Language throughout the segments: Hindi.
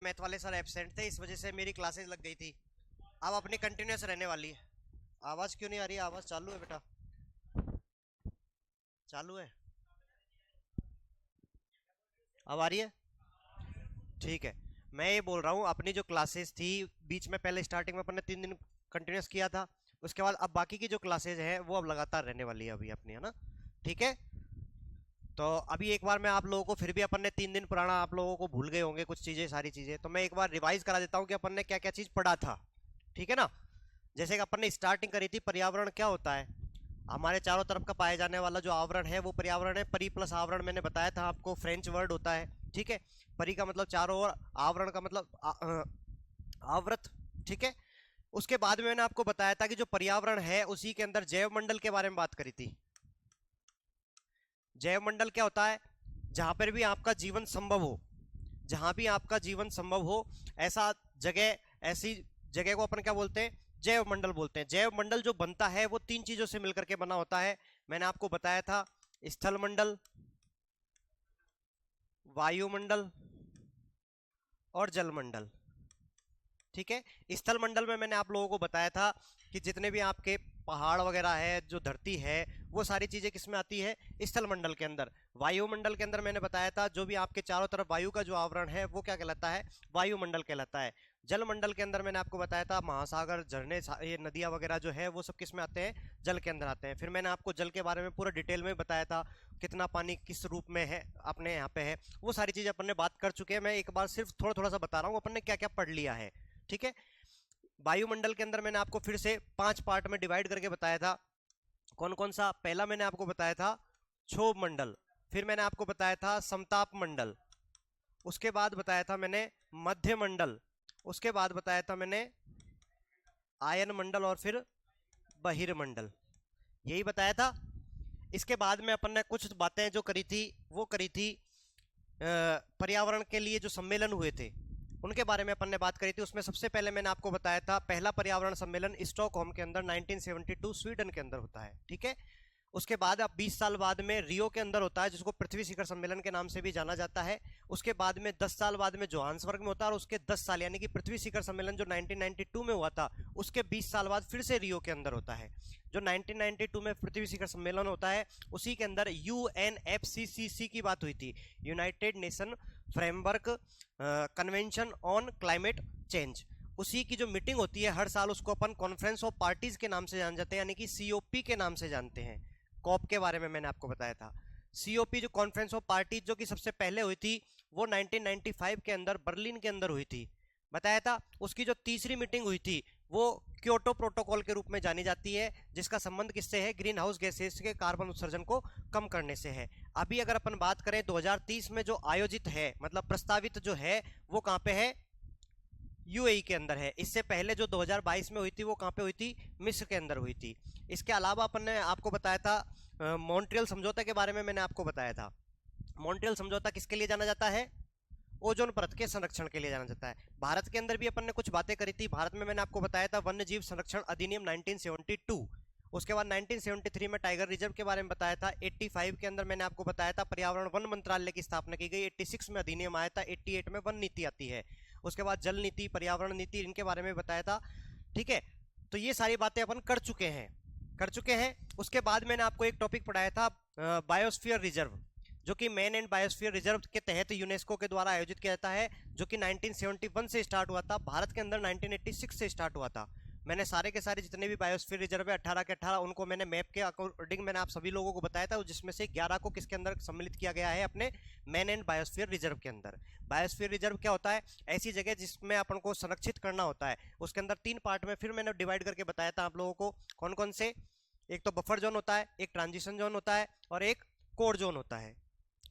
मैथ वाले सर एब्सेंट थे, इस वजह से मेरी क्लासेस लग गई थी। अब अपनी कंटिन्यूस रहने वाली है। आवाज क्यों नहीं आ रही? आवाज चालू है बेटा, चालू है। अब आ रही है? ठीक है। मैं ये बोल रहा हूँ, अपनी जो क्लासेस थी बीच में, पहले स्टार्टिंग में अपन ने 3 दिन कंटिन्यूस किया था। उसके बाद अब बाकी की जो क्लासेज है वो अब लगातार रहने वाली है अभी अपनी, है ना? ठीक है। तो अभी एक बार मैं आप लोगों को, फिर भी अपन ने 3 दिन पुराना, आप लोगों को भूल गए होंगे कुछ चीजें, सारी चीजें, तो मैं एक बार रिवाइज करा देता हूँ कि अपन ने क्या क्या चीज पढ़ा था। ठीक है ना? जैसे कि अपन ने स्टार्टिंग करी थी, पर्यावरण क्या होता है। हमारे चारों तरफ का पाए जाने वाला जो आवरण है वो पर्यावरण है। परि प्लस आवरण मैंने बताया था आपको, फ्रेंच वर्ड होता है। ठीक है। परि का मतलब चारों ओर, आवरण का मतलब आवृत। ठीक है। उसके बाद में मैंने आपको बताया था कि जो पर्यावरण है उसी के अंदर जैव मंडल के बारे में बात करी थी। जैव मंडल क्या होता है? जहां पर भी आपका जीवन संभव हो, जहां भी आपका जीवन संभव हो, ऐसा जगह, ऐसी जगह को अपन क्या बोलते हैं? जैव मंडल बोलते हैं। जैव मंडल जो बनता है वो 3 चीजों से मिलकर के बना होता है। मैंने आपको बताया था, स्थल मंडल, वायुमंडल और जलमंडल। ठीक है। स्थल मंडल में मैंने आप लोगों को बताया था कि जितने भी आपके पहाड़ वगैरह है, जो धरती है, वो सारी चीजें किसमें आती है? स्थल मंडल के अंदर। वायुमंडल के अंदर मैंने बताया था जो भी आपके चारों तरफ वायु का जो आवरण है वो क्या कहलाता है? वायुमंडल कहलाता है। जल मंडल के अंदर मैंने आपको बताया था महासागर, झरने, ये नदियां वगैरह जो है वो सब किस में आते हैं? जल के अंदर आते हैं। फिर मैंने आपको जल के बारे में पूरा डिटेल में बताया था, कितना पानी किस रूप में है अपने यहाँ पे है। वो सारी चीजें अपन ने बात कर चुके हैं। मैं एक बार सिर्फ थोड़ा थोड़ा सा बता रहा हूँ अपन ने क्या क्या पढ़ लिया है। ठीक है। वायुमंडल के अंदर मैंने आपको फिर से 5 पार्ट में डिवाइड करके बताया था। कौन कौन सा? पहला मैंने आपको बताया था क्षोभ मंडल, फिर मैंने आपको बताया था समताप मंडल, उसके बाद बताया था मैंने मध्य मंडल, उसके बाद बताया था मैंने आयन मंडल, और फिर बहिर्मंडल। यही बताया था। इसके बाद में अपन ने कुछ बातें जो करी थी वो करी थी, पर्यावरण के लिए जो सम्मेलन हुए थे उनके बारे में अपन ने बात करी थी। उसमें सबसे पहले मैंने आपको बताया था, पहला पर्यावरण सम्मेलन स्टॉकहोम के अंदर 1972 स्वीडन के अंदर होता है। ठीक है। उसके बाद अब 20 साल बाद में रियो के अंदर होता है, जिसको पृथ्वी शिखर सम्मेलन के नाम से भी जाना जाता है। उसके बाद में 10 साल बाद में जोहान्सबर्ग में होता है, और उसके 10 साल यानी कि पृथ्वी शिखर सम्मेलन जो 1992 में हुआ था, उसके 20 साल बाद फिर से रियो के अंदर होता है। जो 1992 में पृथ्वी शिखर सम्मेलन होता है उसी के अंदर यूएनएफसीसीसी की बात हुई थी, United nation framework convention on climate change. उसी की जो मीटिंग होती है हर साल, उसको अपन कॉन्फ्रेंस ऑफ पार्टीज के नाम से जान जाते हैं, यानी कि सीओपी के नाम से जानते हैं। कॉप के बारे में मैंने आपको बताया था। सीओपी जो कॉन्फ्रेंस ऑफ पार्टीज जो कि सबसे पहले हुई थी वो 1995 के अंदर बर्लिन के अंदर हुई थी, बताया था। उसकी जो तीसरी मीटिंग हुई थी वो क्योटो प्रोटोकॉल के रूप में जानी जाती है, जिसका संबंध किससे है? ग्रीन हाउस गैसेस के कार्बन उत्सर्जन को कम करने से है। अभी अगर अपन बात करें 2030 में जो आयोजित है, मतलब प्रस्तावित जो है, वो कहां पे है? यूएई के अंदर है। इससे पहले जो 2022 में हुई थी वो कहां पे हुई थी? मिस्र के अंदर हुई थी। इसके अलावा अपन ने आपको बताया था मॉन्ट्रियल समझौता के बारे में, मैंने आपको बताया था। मॉन्ट्रियल समझौता किसके लिए जाना जाता है? ओजोन परत के संरक्षण के लिए जाना जाता है। भारत के अंदर भी अपन ने कुछ बातें करी थी। भारत में मैंने आपको बताया था वन्य जीव संरक्षण अधिनियम 1972। उसके बाद 1973 में टाइगर रिजर्व के बारे में बताया था। 85 के अंदर मैंने आपको बताया था पर्यावरण वन मंत्रालय की स्थापना की गई। 86 में अधिनियम आया था। 88 में वन नीति आती है। उसके बाद जल नीति, पर्यावरण नीति, इनके बारे में बताया था। ठीक है। तो ये सारी बातें अपन कर चुके हैं। उसके बाद मैंने आपको एक टॉपिक पढ़ाया था, बायोस्फीयर रिजर्व, जो कि मैन एंड बायोस्फीयर रिजर्व के तहत यूनेस्को के द्वारा आयोजित किया जाता है, जो कि 1971 से स्टार्ट हुआ था। भारत के अंदर 1986 से स्टार्ट हुआ था। मैंने सारे के सारे जितने भी बायोस्फीयर रिजर्व है 18 के 18, उनको मैंने मैप के अकॉर्डिंग मैंने आप सभी लोगों को बताया था, जिसमें से 11 को किसके अंदर सम्मिलित किया गया है? अपने मैन एंड बायोस्फीयर रिजर्व के अंदर। बायोस्फीयर रिजर्व क्या होता है? ऐसी जगह जिसमें अपन को संरक्षित करना होता है। उसके अंदर 3 पार्ट में फिर मैंने डिवाइड करके बताया था आप लोगों को, कौन कौन से? एक तो बफर जोन होता है, एक ट्रांजिशन जोन होता है, और एक कोर जोन होता है।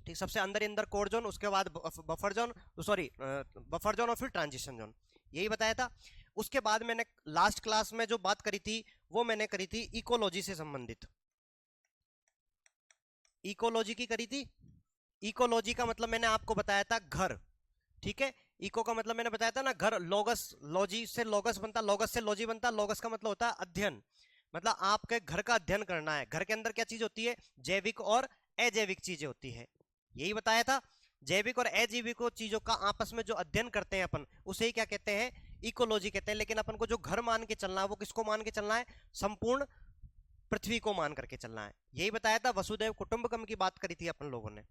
ठीक, सबसे अंदर कोर जोन, उसके बाद buffer zone, sorry buffer zone, और फिर ट्रांजिशन जोन, यही बताया था। उसके बाद मैंने लास्ट क्लास में जो बात करी थी वो मैंने करी थी इकोलॉजी से संबंधित। इकोलॉजी की करी थी। इकोलॉजी का मतलब मैंने आपको बताया था घर। ठीक है। इको का मतलब मैंने बताया था ना, घर। लॉगस, लॉजी से लॉगस बनता, लॉगस से लॉजी बनता। लॉगस का मतलब होता है अध्ययन, मतलब आपके घर का अध्ययन करना है। घर के अंदर क्या चीज होती है? जैविक और अजैविक चीजें होती है, यही बताया था। जैविक और अजैविक चीजों का आपस में जो अध्ययन करते हैं अपन, उसे ही क्या कहते हैं, इकोलॉजी कहते हैं। लेकिन अपन को जो घर मान के चलना है वो किसको मान के चलना है, संपूर्ण पृथ्वी को मान करके चलना है। यही बताया था, वसुधैव कुटुंबकम की बात करी थी अपन लोगों ने।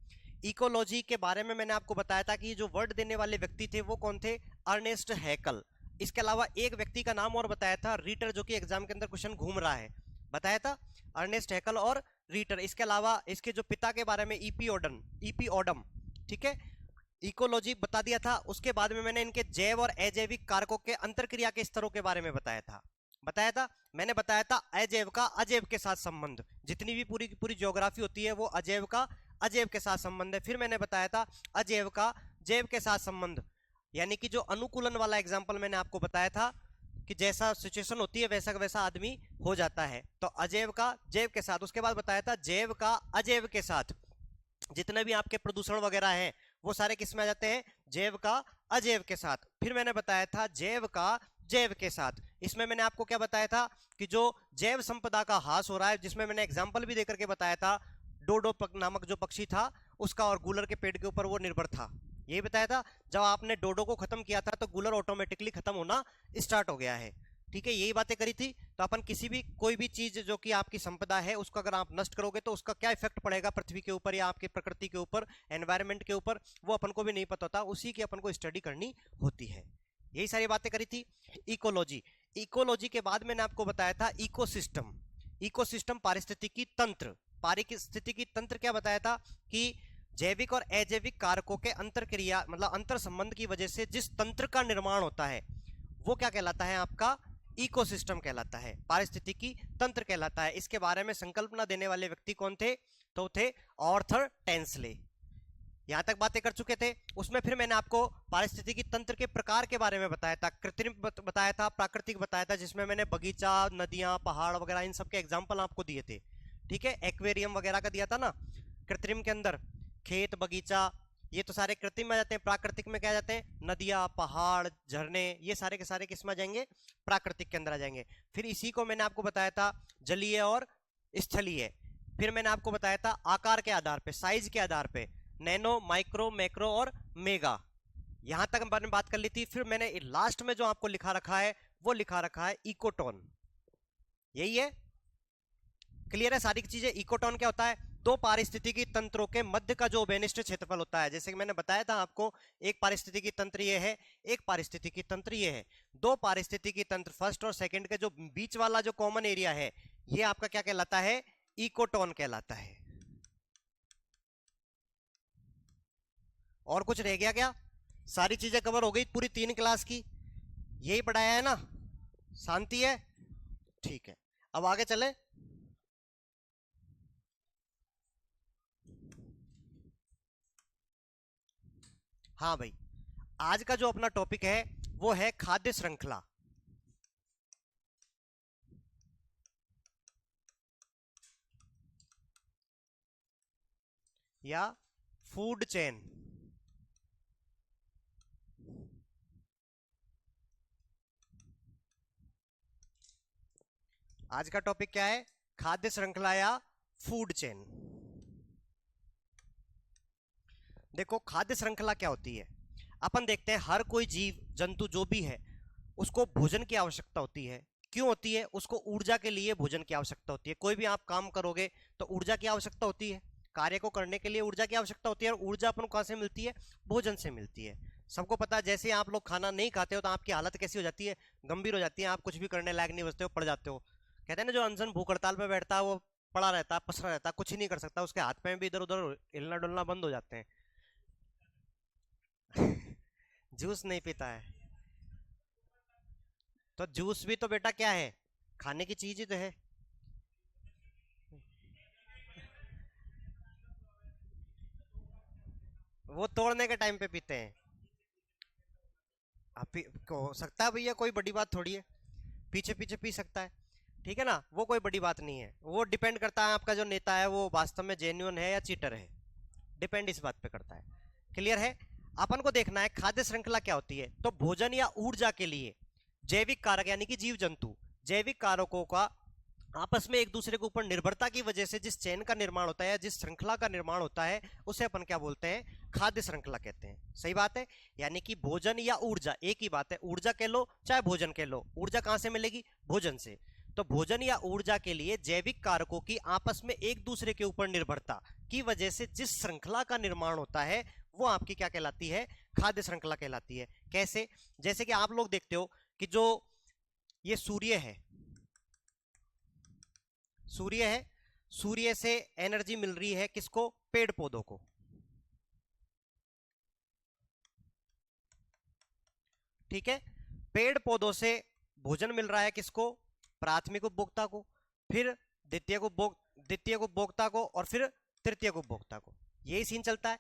इकोलॉजी के बारे में मैंने आपको बताया था कि जो वर्ड देने वाले व्यक्ति थे वो कौन थे, अर्नेस्ट हैकल। इसके अलावा एक व्यक्ति का नाम और बताया था, रीटर, जो कि एग्जाम के अंदर क्वेश्चन घूम रहा है, बताया था अर्नेस्ट हैकल और रीटर। इसके अलावा इसके जो पिता के बारे में ईपी ओडम, ठीक है, इकोलॉजी बता दिया था। उसके बाद में मैंने इनके जैव और अजैविक कारकों के अंतरक्रिया के स्तरों के बारे में बताया था। मैंने बताया था अजैव का अजैव के साथ संबंध, जितनी भी पूरी पूरी ज्योग्राफी होती है वो अजैव का अजैव के साथ संबंध है। फिर मैंने बताया था अजैव का जैव के साथ संबंध, यानी कि जो अनुकूलन वाला एग्जाम्पल मैंने आपको बताया था कि जैसा सिचुएशन होती है वैसा वैसा आदमी हो जाता है, तो अजैव का जैव के साथ। उसके बाद बताया था जैव का अजैव के साथ, जितने भी आपके प्रदूषण वगैरह हैं वो सारे किस में आ जाते हैं, जैव का अजैव के साथ। फिर मैंने बताया था जैव का जैव के साथ। इसमें मैंने आपको क्या बताया था कि जो जैव संपदा का ह्रास हो रहा है, जिसमें मैंने एग्जाम्पल भी देकर के बताया था, डोडो नामक जो पक्षी था उसका और गूलर के पेड़ के ऊपर वो निर्भर था। यही बताया था, जब आपने डोडो को खत्म किया था तो गूलर ऑटोमेटिकली खत्म होना स्टार्ट हो गया है। ठीक है, यही बातें करी थी। तो अपन किसी भी कोई भी चीज जो कि आपकी संपदा है उसको अगर आप नष्ट करोगे तो उसका क्या इफेक्ट पड़ेगा पृथ्वी के ऊपर या आपकी प्रकृति के ऊपर, एनवायरनमेंट के ऊपर, वो अपन को भी नहीं पता होता, उसी की अपन को स्टडी करनी होती है। यही सारी बातें करी थी। इकोलॉजी के बाद मैंने आपको बताया था इकोसिस्टम पारिस्थितिकी तंत्र। पारिस्थितिकी तंत्र क्या बताया था कि जैविक और अजैविक कारकों के अंतरक्रिया मतलब अंतर संबंध की वजह से जिस तंत्र का निर्माण होता है वो क्या कहलाता है, आपका इकोसिस्टम कहलाता है, पारिस्थितिकी तंत्र कहलाता है। इसके बारे में संकल्पना देने वाले व्यक्ति कौन थे, तो थे आर्थर टेंसले। यहां तक बातें कर चुके थे। उसमें फिर मैंने आपको पारिस्थितिकी तंत्र के प्रकार के बारे में बताया था, कृत्रिम बताया था, प्राकृतिक बताया था, जिसमें मैंने बगीचा, नदियां, पहाड़ वगैरह इन सब के एग्जाम्पल आपको दिए थे। ठीक है, एक्वेरियम वगैरह का दिया था ना कृत्रिम के अंदर, खेत, बगीचा, ये तो सारे कृत्रिम में आ जाते हैं। प्राकृतिक में क्या आ जाते हैं, नदियां, पहाड़, झरने, ये सारे के सारे किस में आ जाएंगे, प्राकृतिक के अंदर आ जाएंगे। फिर इसी को मैंने आपको बताया था जलीय और स्थलीय। फिर मैंने आपको बताया था आकार के आधार पे, साइज के आधार पे, नैनो, माइक्रो, मैक्रो और मेगा। यहां तक मैंने बात कर ली थी। फिर मैंने लास्ट में जो आपको लिखा रखा है वो लिखा रखा है इकोटोन। यही है, क्लियर है सारी चीजें। इकोटोन क्या होता है, दो पारिस्थितिकी तंत्रों के मध्य का जो बेनिष्ठ क्षेत्रफल होता है। जैसे कि मैंने बताया था आपको, एक पारिस्थितिकी तंत्र ये है, एक पारिस्थितिकी तंत्र ये है। दो पारिस्थितिकी तंत्र फर्स्ट और सेकंड के जो बीच वाला जो कॉमन एरिया है ये आपका क्या कहलाता है, इकोटोन कहलाता है। और कुछ रह गया क्या, सारी चीजें कवर हो गई पूरी 3 क्लास की, यही पढ़ाया है ना, शांति है, ठीक है। अब आगे चले। हाँ भाई, आज का जो अपना टॉपिक है वो है खाद्य श्रृंखला या फूड चेन। आज का टॉपिक क्या है, खाद्य श्रृंखला या फूड चेन। देखो खाद्य श्रृंखला क्या होती है, अपन देखते हैं हर कोई जीव जंतु जो भी है उसको भोजन की आवश्यकता होती है। क्यों होती है, उसको ऊर्जा के लिए भोजन की आवश्यकता होती है। कोई भी आप काम करोगे तो ऊर्जा की आवश्यकता होती है, कार्य को करने के लिए ऊर्जा की आवश्यकता होती है। और ऊर्जा अपन को कहां से मिलती है, भोजन से मिलती है। सबको पता है, जैसे आप लोग खाना नहीं खाते हो तो आपकी हालत कैसी हो जाती है, गंभीर हो जाती है, आप कुछ भी करने लायक नहीं बचते हो, पड़ जाते हो। कहते हैं ना, जो अनशन भूख हड़ताल पे बैठता है वो पड़ा रहता है, पसरा रहता है, कुछ ही नहीं कर सकता, उसके हाथ पैर भी इधर उधर हिलना डुलना बंद हो जाते हैं। जूस नहीं पीता है तो जूस भी तो बेटा क्या है, खाने की चीज ही तो है। वो तोड़ने के टाइम पे पीते हैं। हो सकता है भैया, कोई बड़ी बात थोड़ी है, पीछे पीछे पी सकता है, ठीक है ना, वो कोई बड़ी बात नहीं है। वो डिपेंड करता है आपका जो नेता है वो वास्तव में जेन्युइन है या चीटर है, डिपेंड इस बात पे करता है। क्लियर है। अपन को देखना है खाद्य श्रृंखला क्या होती है। तो भोजन या ऊर्जा के लिए जैविक कारक यानी कि जीव जंतु जैविक कारकों का आपस में एक दूसरे के ऊपर निर्भरता की वजह से जिस चेन का निर्माण होता है, जिस श्रृंखला का निर्माण होता है, उसे अपन क्या बोलते हैं? खाद्य श्रृंखला कहते हैं। सही बात है। यानी कि भोजन या ऊर्जा एक ही बात है, ऊर्जा कह लो चाहे भोजन कह लो, ऊर्जा कहां से मिलेगी? भोजन से। तो भोजन या ऊर्जा के लिए जैविक कारकों की आपस में एक दूसरे के ऊपर निर्भरता की वजह से जिस श्रृंखला का निर्माण होता है वो आपकी क्या कहलाती है? खाद्य श्रृंखला कहलाती है। कैसे? जैसे कि आप लोग देखते हो कि जो ये सूर्य है, सूर्य है, सूर्य से एनर्जी मिल रही है किसको? पेड़ पौधों को। ठीक है, पेड़ पौधों से भोजन मिल रहा है किसको? प्राथमिक उपभोक्ता को, फिर द्वितीय उपभोक्ता को, और फिर तृतीय उपभोक्ता को। यही सीन चलता है।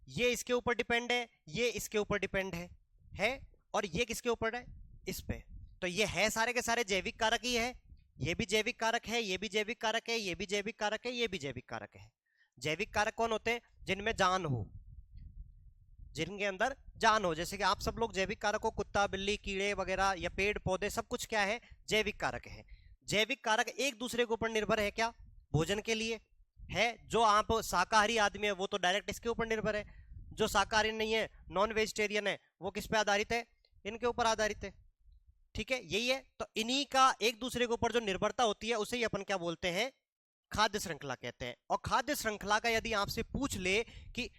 ये इसके ऊपर डिपेंड है, ये इसके ऊपर डिपेंड है, और ये किसके ऊपर है? इस पे। तो ये है सारे के सारे जैविक कारक ही है। ये भी जैविक कारक है, ये भी जैविक कारक है, ये भी जैविक कारक है, ये भी जैविक कारक है। जैविक कारक कौन होते हैं? जिनमें जान हो, जिनके अंदर जान हो। जैसे कि आप सब लोग जैविक कारक को, कुत्ता बिल्ली कीड़े वगैरह या पेड़ पौधे सब कुछ क्या है? जैविक कारक है। जैविक कारक एक दूसरे के ऊपर निर्भर है क्या? भोजन के लिए है। जो आप शाकाहारी आदमी है वो तो डायरेक्ट इसके ऊपर निर्भर है, जो शाकाहारी नहीं है, नॉन वेजिटेरियन है, वो किस पे आधारित है? इनके ऊपर आधारित है। ठीक है, यही है। तो इन्हीं का एक दूसरे के ऊपर जो निर्भरता होती है उसे ही अपन क्या बोलते हैं? खाद्य श्रृंखला कहते हैं। और खाद्य श्रृंखला का यदि आपसे पूछ ले कि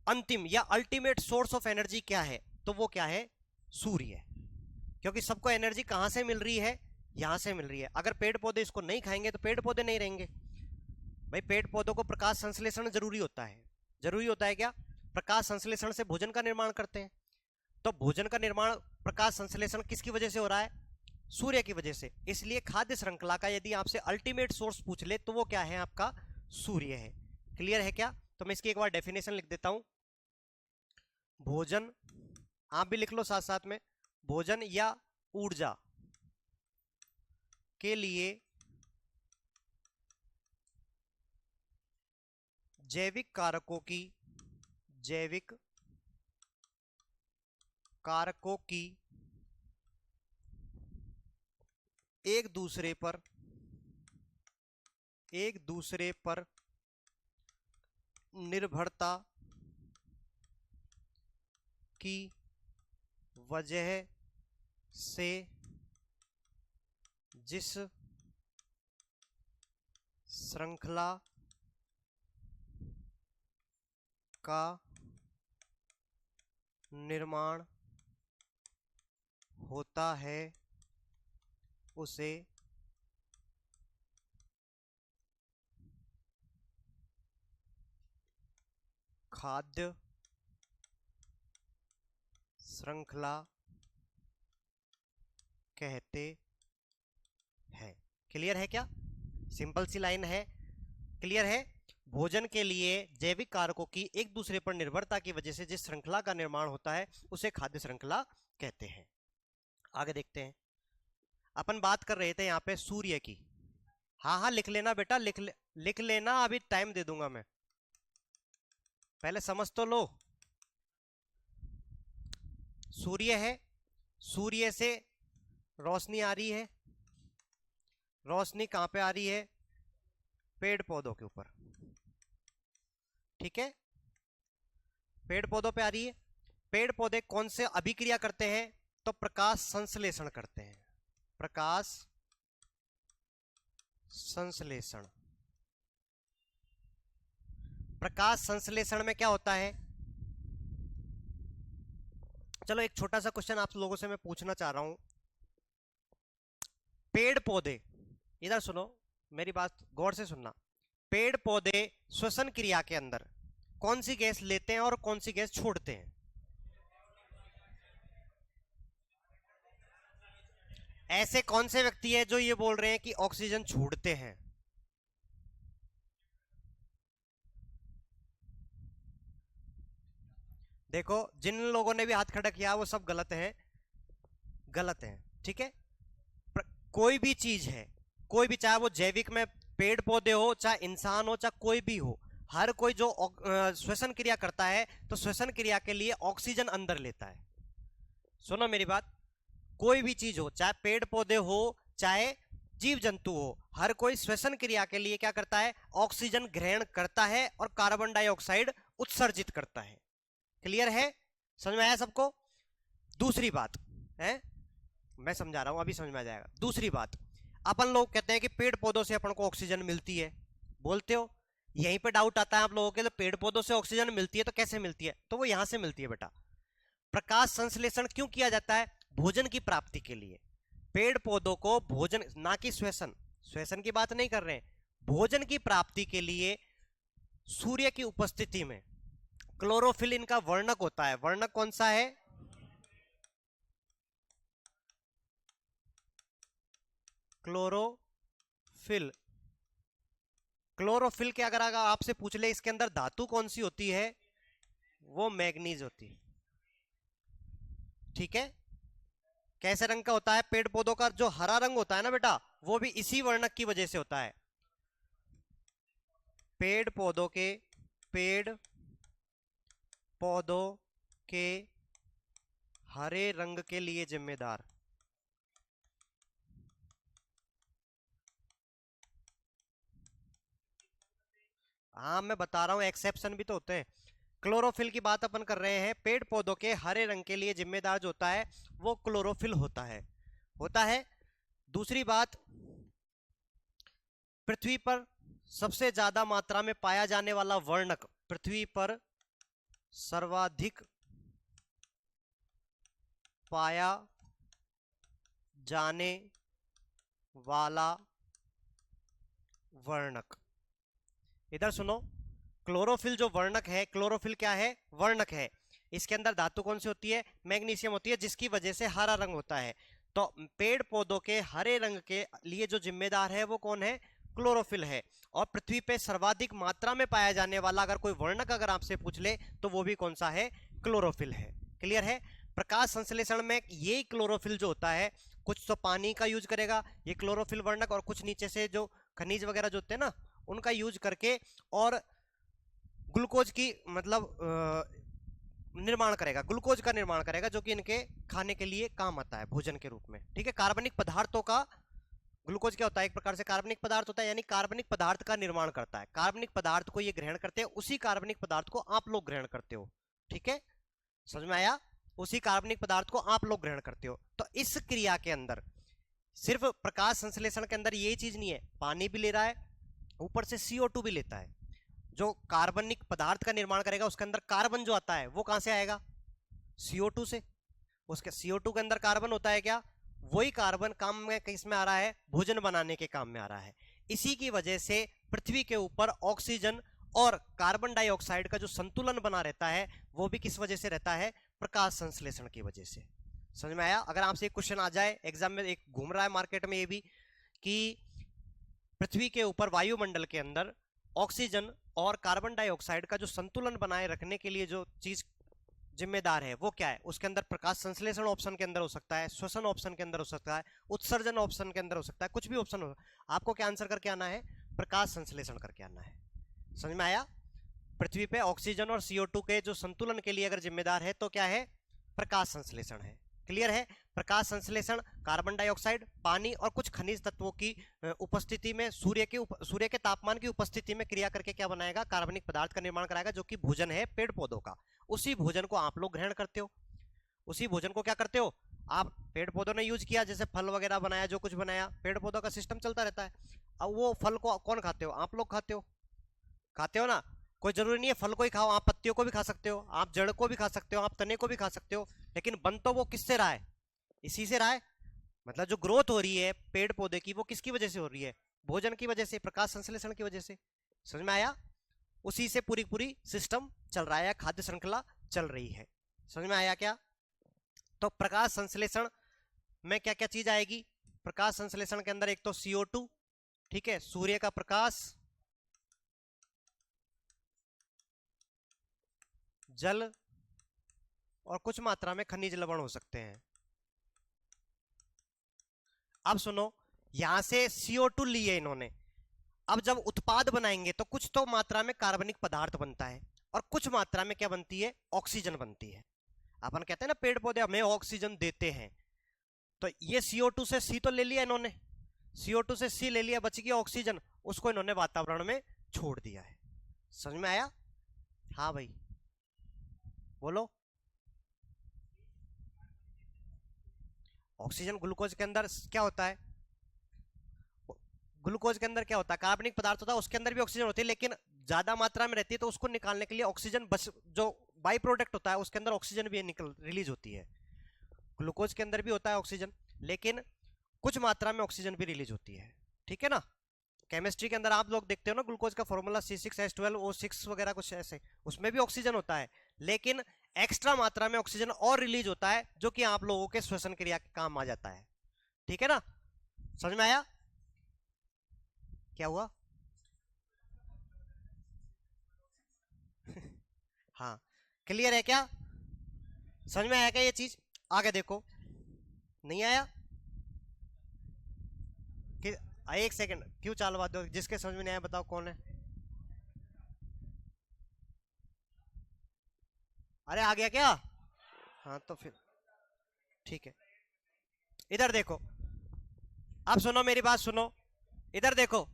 अंतिम या अल्टीमेट सोर्स ऑफ एनर्जी क्या है, तो वो क्या है? सूर्य। क्योंकि सबको एनर्जी कहां से मिल रही है? यहां से मिल रही है। अगर पेड़ पौधे इसको नहीं खाएंगे तो पेड़ पौधे नहीं रहेंगे। भाई पेड़ पौधों को प्रकाश संश्लेषण जरूरी होता है। जरूरी होता है क्या? प्रकाश संश्लेषण से भोजन का निर्माण करते हैं। तो भोजन का निर्माण प्रकाश संश्लेषण किसकी वजह से हो रहा है? सूर्य की वजह से। इसलिए खाद्य श्रृंखला का यदि आपसे अल्टीमेट सोर्स पूछ ले तो वो क्या है? आपका सूर्य है। क्लियर है क्या? तो मैं इसकी एक बार डेफिनेशन लिख देता हूं। भोजन, आप भी लिख लो साथ साथ में, भोजन या ऊर्जा के लिए जैविक कारकों की एक दूसरे पर निर्भरता की वजह से जिस श्रृंखला का निर्माण होता है उसे खाद्य श्रृंखला कहते हैं। क्लियर है क्या? सिंपल सी लाइन है। क्लियर है? भोजन के लिए जैविक कारकों की एक दूसरे पर निर्भरता की वजह से जिस श्रृंखला का निर्माण होता है उसे खाद्य श्रृंखला कहते हैं। आगे देखते हैं। अपन बात कर रहे थे यहाँ पे सूर्य की। हाँ हाँ लिख लेना बेटा, लिख लेना, अभी टाइम दे दूंगा मैं, पहले समझ तो लो। सूर्य है, सूर्य से रोशनी आ रही है। रोशनी कहां पे आ रही है? पेड़ पौधों के ऊपर। ठीक है, पेड़ पौधों पे आ रही है। पेड़ पौधे कौन से अभिक्रिया करते हैं? तो प्रकाश संश्लेषण करते हैं। प्रकाश संश्लेषण। प्रकाश संश्लेषण में क्या होता है? चलो एक छोटा सा क्वेश्चन आप लोगों से मैं पूछना चाह रहा हूं। पेड़ पौधे, इधर सुनो, मेरी बात गौर से सुनना। पेड़ पौधे श्वसन क्रिया के अंदर कौन सी गैस लेते हैं और कौन सी गैस छोड़ते हैं? ऐसे कौन से व्यक्ति है जो ये बोल रहे हैं कि ऑक्सीजन छोड़ते हैं? देखो जिन लोगों ने भी हाथ खड़ा किया वो सब गलत है, गलत है। ठीक है, कोई भी चीज है, कोई भी, चाहे वो जैविक में पेड़ पौधे हो, चाहे इंसान हो, चाहे कोई भी हो, हर कोई जो श्वसन क्रिया करता है तो श्वसन क्रिया के लिए ऑक्सीजन अंदर लेता है। सुनो मेरी बात, कोई भी चीज हो, चाहे पेड़ पौधे हो, चाहे जीव जंतु हो, हर कोई श्वसन क्रिया के लिए क्या करता है, ऑक्सीजन ग्रहण करता है और कार्बन डाइऑक्साइड उत्सर्जित करता है। क्लियर है, समझ में आया सबको? दूसरी बात है, मैं समझा रहा हूं, अभी समझ में आ जाएगा। दूसरी बात, अपन लोग कहते हैं कि पेड़ पौधों से अपन को ऑक्सीजन मिलती है, बोलते हो, यहीं पे डाउट आता है आप लोगों के, तो पेड़ पौधों से ऑक्सीजन मिलती है तो कैसे मिलती है? तो वो यहां से मिलती है बेटा। प्रकाश संश्लेषण क्यों किया जाता है? भोजन की प्राप्ति के लिए। पेड़ पौधों को भोजन, ना कि श्वसन, श्वसन की बात नहीं कर रहे हैं, भोजन की प्राप्ति के लिए सूर्य की उपस्थिति में क्लोरोफिल इनका वर्णक होता है। वर्णक कौन सा है? क्लोरोफिल। क्लोरोफिल के अगर आपसे पूछ ले इसके अंदर धातु कौन सी होती है, वो मैग्नीज होती है। ठीक है, कैसे रंग का होता है? पेड़ पौधों का जो हरा रंग होता है ना बेटा, वो भी इसी वर्णक की वजह से होता है। पेड़ पौधों के हरे रंग के लिए जिम्मेदार, हाँ मैं बता रहा हूं, एक्सेप्शन भी तो होते हैं। क्लोरोफिल की बात अपन कर रहे हैं, पेड़ पौधों के हरे रंग के लिए जिम्मेदार जो होता है वो क्लोरोफिल होता है। दूसरी बात, पृथ्वी पर सबसे ज्यादा मात्रा में पाया जाने वाला वर्णक, पृथ्वी पर सर्वाधिक पाया जाने वाला वर्णक, इधर सुनो, क्लोरोफिल जो वर्णक है, क्लोरोफिल क्या है? वर्णक है। इसके अंदर धातु कौन सी होती है? मैग्नीशियम होती है, जिसकी वजह से हरा रंग होता है। तो पेड़ पौधों के हरे रंग के लिए जो जिम्मेदार है वो कौन है? क्लोरोफिल है। और पृथ्वी पे सर्वाधिक मात्रा में पाया जाने वाला अगर कोई वर्णक अगर आपसे पूछ ले तो वो भी कौन सा है? क्लोरोफिल है। क्लियर है? प्रकाश संश्लेषण में यही क्लोरोफिल जो होता है, कुछ तो पानी का यूज करेगा ये क्लोरोफिल वर्णक, और कुछ नीचे से जो खनिज वगैरह जो होते हैं ना उनका यूज करके और ग्लूकोज की मतलब निर्माण करेगा, ग्लूकोज का निर्माण करेगा, जो कि इनके खाने के लिए काम आता है भोजन के रूप में। ठीक है, कार्बनिक पदार्थों का, ग्लूकोज क्या होता है? एक प्रकार से कार्बनिक पदार्थ होता है, यानी कार्बनिक पदार्थ का निर्माण करता है। कार्बनिक पदार्थ को ये ग्रहण करते हैं, उसी कार्बनिक पदार्थ को आप लोग ग्रहण करते हो। ठीक है, समझ में आया? उसी कार्बनिक पदार्थ को आप लोग ग्रहण करते हो। तो इस क्रिया के अंदर सिर्फ प्रकाश संश्लेषण के अंदर यही चीज नहीं है, पानी भी ले रहा है, ऊपर से CO2 भी लेता है। जो कार्बनिक पदार्थ का निर्माण करेगा उसके अंदर कार्बन जो आता है वो कहां से आएगा? CO2 से। उसके CO2 के अंदर कार्बन होता है क्या? वही कार्बन काम में किस में आ रहा है? भोजन बनाने के काम में आ रहा है। इसी की वजह से पृथ्वी के ऊपर ऑक्सीजन और कार्बन डाइऑक्साइड का जो संतुलन बना रहता है वो भी किस वजह से रहता है? प्रकाश संश्लेषण की वजह से। समझ में आया? अगर आपसे एक क्वेश्चन आ जाए एग्जाम में, एक घूम रहा है मार्केट में ये भी, कि पृथ्वी के ऊपर वायुमंडल के अंदर ऑक्सीजन और कार्बन डाइऑक्साइड का जो संतुलन बनाए रखने के लिए जो चीज जिम्मेदार है वो क्या है? उसके अंदर प्रकाश संश्लेषण ऑप्शन के अंदर हो सकता है, श्वसन ऑप्शन के अंदर हो सकता है, उत्सर्जन ऑप्शन के अंदर हो सकता है, कुछ भी ऑप्शन हो। आपको क्या आंसर करके आना है? प्रकाश संश्लेषण करके आना है। समझ में आया? पृथ्वी पे ऑक्सीजन और CO2 के जो संतुलन के लिए अगर जिम्मेदार है तो क्या है? प्रकाश संश्लेषण है। क्लियर है? प्रकाश संश्लेषण कार्बन डाइऑक्साइड, पानी और कुछ खनिज तत्वों की उपस्थिति में, सूर्य के तापमान की उपस्थिति में क्रिया करके क्या बनाएगा? कार्बनिक पदार्थ का निर्माण कराएगा, जो कि भोजन है पेड़ पौधों का। उसी भोजन को आप लोग ग्रहण करते हो। उसी भोजन को क्या करते हो आप? पेड़ पौधों ने यूज किया, जैसे फल वगैरह बनाया, जो कुछ बनाया, पेड़ पौधों का सिस्टम चलता रहता है। अब वो फल को कौन खाते हो? आप लोग खाते हो ना। कोई जरूरी नहीं है फल को ही खाओ, आप पत्तियों को भी खा सकते हो, आप जड़ को भी खा सकते हो, आप तने को भी खा सकते हो, लेकिन बन तो वो किससे रहा है? इसी से रहा है। मतलब जो ग्रोथ हो रही है पेड़ पौधे की वो किसकी वजह से हो रही है? भोजन की वजह से, प्रकाश संश्लेषण की वजह से। समझ में आया? उसी से पूरी पूरी सिस्टम चल रहा है, खाद्य श्रृंखला चल रही है। समझ में आया क्या? तो प्रकाश संश्लेषण में क्या क्या चीज आएगी? प्रकाश संश्लेषण के अंदर एक तो CO2, ठीक है, सूर्य का प्रकाश, जल और कुछ मात्रा में खनिज लवण हो सकते हैं। अब सुनो, यहां से CO2 लिए इन्होंने, अब जब उत्पाद बनाएंगे तो कुछ तो मात्रा में कार्बनिक पदार्थ बनता है और कुछ मात्रा में क्या बनती है? ऑक्सीजन बनती है। अपन कहते हैं ना पेड़ पौधे हमें ऑक्सीजन देते हैं, तो ये CO2 से C तो ले लिया इन्होंने, CO2 से C ले लिया, बच गया ऑक्सीजन, उसको इन्होंने वातावरण में छोड़ दिया है। समझ में आया? हाँ भाई बोलो। ऑक्सीजन ग्लूकोज के अंदर क्या होता है? ग्लूकोज के अंदर क्या होता है? कार्बनिक पदार्थ होता है, उसके अंदर भी ऑक्सीजन होती है, लेकिन ज्यादा मात्रा में रहती है, तो उसको निकालने के लिए ऑक्सीजन बस जो बाई प्रोडक्ट होता है उसके अंदर ऑक्सीजन भी निकल रिलीज होती है। ग्लूकोज के अंदर भी होता है ऑक्सीजन, लेकिन कुछ मात्रा में ऑक्सीजन भी रिलीज होती है। ठीक है ना? केमिस्ट्री के अंदर आप लोग देखते हो ना, ग्लूकोज का फॉर्मूला C6H12O6 वगैरह कुछ ऐसे, उसमें भी ऑक्सीजन होता है, लेकिन एक्स्ट्रा मात्रा में ऑक्सीजन और रिलीज होता है, जो कि आप लोगों के श्वसन क्रिया के काम आ जाता है। ठीक है ना? समझ में आया? क्या हुआ? हाँ, क्लियर है क्या? समझ में आया क्या ये चीज? आगे देखो। नहीं आया कि? एक सेकंड, क्यों चालवा दो? जिसके समझ में नहीं आया बताओ कौन है? अरे आ गया क्या? हाँ तो फिर ठीक है। इधर देखो, अब सुनो मेरी बात सुनो, इधर देखो।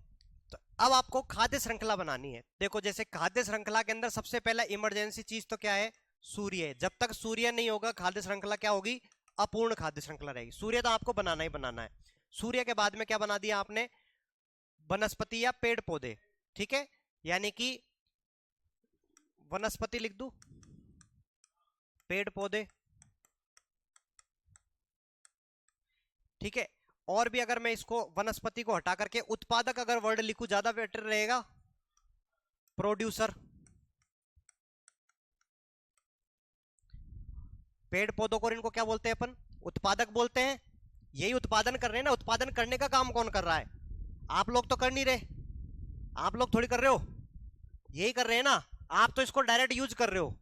तो अब आपको खाद्य श्रृंखला बनानी है। देखो, जैसे खाद्य श्रृंखला के अंदर सबसे पहला इमरजेंसी चीज तो क्या है? सूर्य है। जब तक सूर्य नहीं होगा खाद्य श्रृंखला क्या होगी? अपूर्ण खाद्य श्रृंखला रहेगी। सूर्य तो आपको बनाना ही बनाना है। सूर्य के बाद में क्या बना दिया आपने? वनस्पति या पेड़ पौधे। ठीक है, यानी कि वनस्पति लिख दूं, पेड़ पौधे। ठीक है, और भी अगर मैं इसको वनस्पति को हटा करके उत्पादक अगर वर्ड लिखूं ज्यादा बेटर रहेगा। प्रोड्यूसर। पेड़ पौधों को इनको क्या बोलते हैं अपन? उत्पादक बोलते हैं। यही उत्पादन कर रहे हैं ना। उत्पादन करने का काम कौन कर रहा है? आप लोग तो कर नहीं रहे, आप लोग थोड़ी कर रहे हो, यही कर रहे हैं ना। आप तो इसको डायरेक्ट यूज कर रहे हो।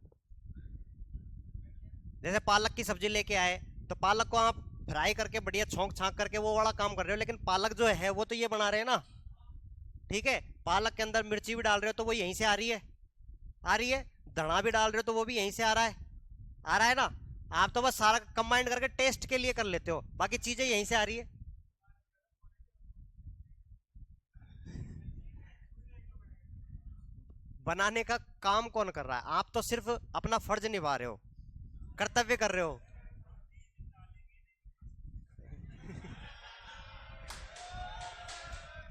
जैसे पालक की सब्जी लेके आए, तो पालक को आप फ्राई करके बढ़िया छौंक छांक करके वो वाला काम कर रहे हो, लेकिन पालक जो है वो तो ये बना रहे हैं ना। ठीक है, पालक के अंदर मिर्ची भी डाल रहे हो तो वो यहीं से आ रही है, आ रही है। धना भी डाल रहे हो तो वो भी यहीं से आ रहा है, आ रहा है ना। आप तो बस सारा कंबाइंड करके टेस्ट के लिए कर लेते हो, बाकी चीजें यहीं से आ रही है। बनाने का काम कौन कर रहा है? आप तो सिर्फ अपना फर्ज निभा रहे हो, कर्तव्य कर रहे हो।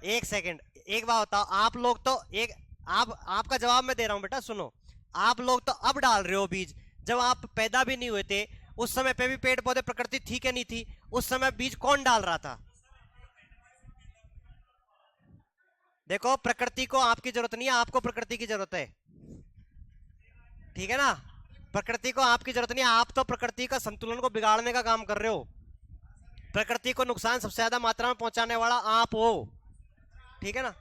एक सेकंड, एक बात बताओ, आप लोग तो एक, आप आपका जवाब मैं दे रहा हूं बेटा, सुनो। आप लोग तो अब डाल रहे हो बीज, जब आप पैदा भी नहीं हुए थे उस समय पे भी पेड़ पौधे प्रकृति थी क्या नहीं थी? उस समय बीज कौन डाल रहा था? देखो, प्रकृति को आपकी जरूरत नहीं है, आपको प्रकृति की जरूरत है। ठीक है ना? प्रकृति को आपकी जरूरत नहीं है, आप तो प्रकृति का संतुलन को बिगाड़ने का काम कर रहे हो। प्रकृति को नुकसान सबसे ज्यादा मात्रा में पहुंचाने वाला आप हो। ठीक है ना?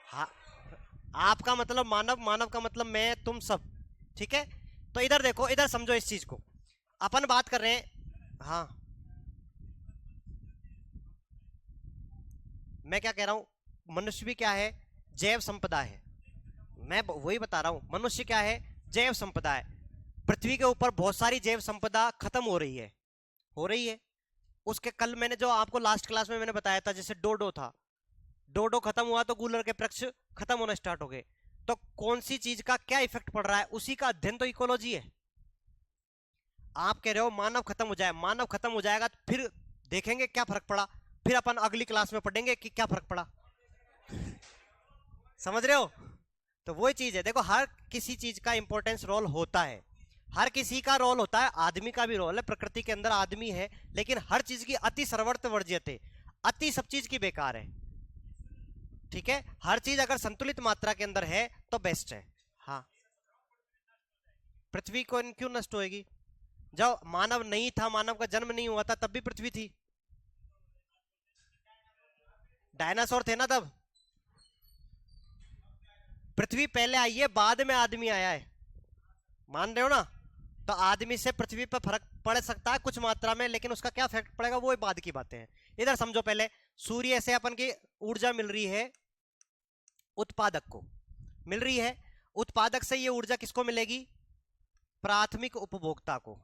हाँ, आपका मतलब मानव, मानव का मतलब मैं, तुम सब। ठीक है, तो इधर देखो, इधर समझो इस चीज को। अपन बात कर रहे हैं। हाँ, मैं क्या कह रहा हूं, मनुष्य भी क्या है? जैव संपदा है। मैं वही बता रहा हूं, मनुष्य क्या है? जैव संपदा है। पृथ्वी के ऊपर बहुत सारी जैव संपदा खत्म हो रही है, हो रही है। उसके कल मैंने जो आपको लास्ट क्लास में मैंने बताया था, जैसे डोडो था, डोडो खत्म हुआ तो गूलर के वृक्ष खत्म होना स्टार्ट हो गए। तो कौन सी चीज का क्या इफेक्ट पड़ रहा है, उसी का अध्ययन तो इकोलॉजी है। आप कह रहे हो मानव खत्म हो जाए, मानव खत्म हो जाएगा तो फिर देखेंगे क्या फर्क पड़ा, फिर अपन अगली क्लास में पढ़ेंगे कि क्या फर्क पड़ा। समझ रहे हो? तो वही चीज है, देखो, हर किसी चीज का इंपॉर्टेंस रोल होता है, हर किसी का रोल होता है। आदमी का भी रोल है, प्रकृति के अंदर आदमी है, लेकिन हर चीज की अति सर्वत्र वर्ज्यते, अति सब चीज की बेकार है। ठीक है, हर चीज अगर संतुलित मात्रा के अंदर है तो बेस्ट है। हाँ, पृथ्वी को क्यों नष्ट होएगी? जब मानव नहीं था, मानव का जन्म नहीं हुआ था, तब भी पृथ्वी थी। डायनासोर थे ना तब। पृथ्वी पहले आई है, बाद में आदमी आया है, मान रहे हो ना? तो आदमी से पृथ्वी पर फर्क पड़ सकता है कुछ मात्रा में, लेकिन उसका क्या इफेक्ट पड़ेगा वो बाद की बातें हैं। इधर समझो पहले, सूर्य से अपन की ऊर्जा मिल रही है, उत्पादक को मिल रही है। उत्पादक से ये ऊर्जा किसको मिलेगी? प्राथमिक उपभोक्ता को।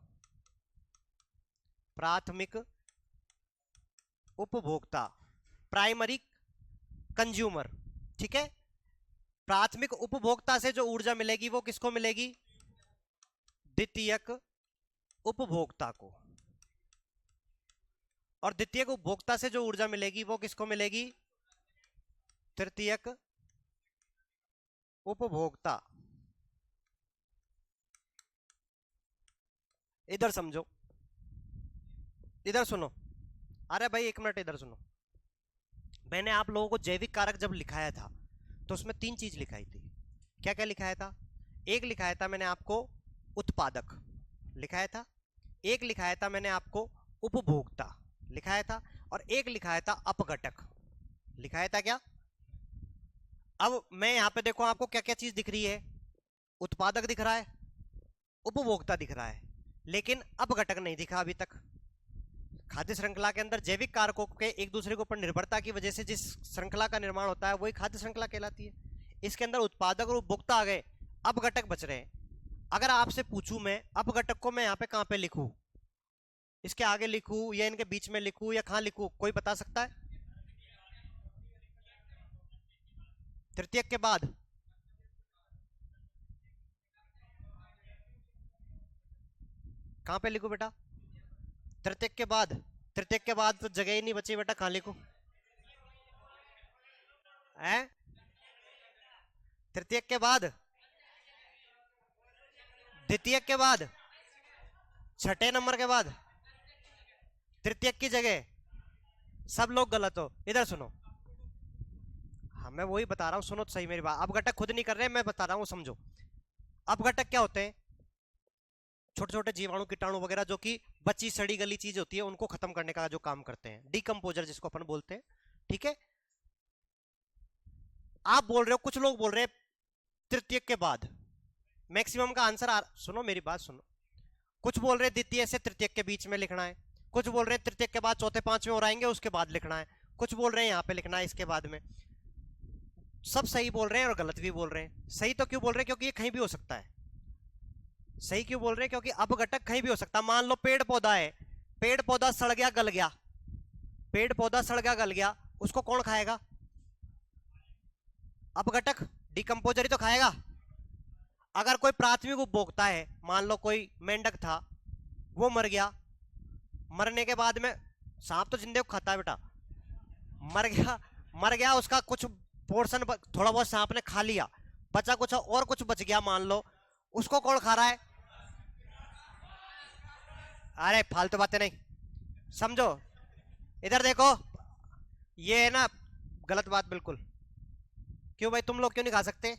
प्राथमिक उपभोक्ता, प्राइमरी कंज्यूमर, ठीक है। प्राथमिक उपभोक्ता से जो ऊर्जा मिलेगी वो किसको मिलेगी? द्वितीयक उपभोक्ता को। और द्वितीयक उपभोक्ता से जो ऊर्जा मिलेगी वो किसको मिलेगी? तृतीयक उपभोक्ता। इधर समझो, इधर सुनो। अरे भाई एक मिनट इधर सुनो। मैंने आप लोगों को जैविक कारक जब लिखाया था तो उसमें 3 चीज लिखाई थी। क्या क्या लिखाया था? एक लिखाया था मैंने आपको उत्पादक लिखाया था, एक लिखाया था मैंने आपको उपभोक्ता लिखाया था, और एक लिखाया था अपघटक लिखाया था। क्या? अब मैं यहां पे देखो आपको क्या क्या चीज दिख रही है। उत्पादक दिख रहा है, उपभोक्ता दिख रहा है, लेकिन अपघटक नहीं दिखा अभी तक। खाद्य श्रृंखला के अंदर जैविक कारकों के एक दूसरे के ऊपर निर्भरता की वजह से जिस श्रृंखला का निर्माण होता है वही खाद्य श्रृंखला कहलाती है। इसके अंदर उत्पादक और उपभोक्ता आ गए, अपघटक बच रहे हैं। अगर आपसे पूछूं मैं अपघटक को मैं यहाँ पे कहां पे लिखूं? इसके आगे लिखूं या इनके बीच में लिखूं या कहां लिखूं? कोई बता सकता है? तृतीयक के बाद। कहां पे लिखूं बेटा? तृतीयक के बाद। तृतीयक के बाद तो जगह ही नहीं बची बेटा, कहां लिखूं? है तृतीयक के बाद, द्वितीयक के बाद, छठे नंबर के बाद, तृतीयक की जगह। सब लोग गलत हो। इधर सुनो, हाँ मैं वही बता रहा हूँ, सुनो तो सही मेरी बात। अपघटक खुद नहीं कर रहे, मैं बता रहा हूँ, समझो। अपघटक क्या होते हैं? छोटे छोटे जीवाणु कीटाणु वगैरह जो कि बची सड़ी गली चीज होती है उनको खत्म करने का जो काम करते हैं, डिकम्पोजर जिसको अपन बोलते हैं, ठीक है। आप बोल रहे हो, कुछ लोग बोल रहे हैं तृतीयक के बाद। मैक्सिमम का आंसर सुनो मेरी बात सुनो। कुछ बोल रहे हैं द्वितीय से तृतीयक के बीच में लिखना है, कुछ बोल रहे हैं तृतीयक के बाद चौथे पांचवें और आएंगे उसके बाद लिखना है, कुछ बोल रहे हैं यहाँ पे लिखना है इसके बाद में। सब सही बोल रहे हैं और गलत भी बोल रहे हैं। सही तो क्यों बोल रहे हैं? क्योंकि ये कहीं भी हो सकता है। सही क्यों बोल रहे हैं? क्योंकि अपघटक कहीं भी हो सकता है। मान लो पेड़ पौधा है, पेड़ पौधा सड़ गया गल गया, पेड़ पौधा सड़ गया गल गया, उसको कौन खाएगा? अपघटक, डिकम्पोजर ही तो खाएगा। अगर कोई प्राथमिक उपभोक्ता है, मान लो कोई मेंढक था, वो मर गया, मरने के बाद में सांप तो जिंदे को खाता है बेटा, मर गया, मर गया, उसका कुछ पोर्शन थोड़ा बहुत सांप ने खा लिया, बचा कुछ और कुछ बच गया मान लो, उसको कौन खा रहा है? अरे फालतू बातें नहीं, समझो। इधर देखो, ये है ना गलत बात बिल्कुल। क्यों भाई, तुम लोग क्यों नहीं खा सकते?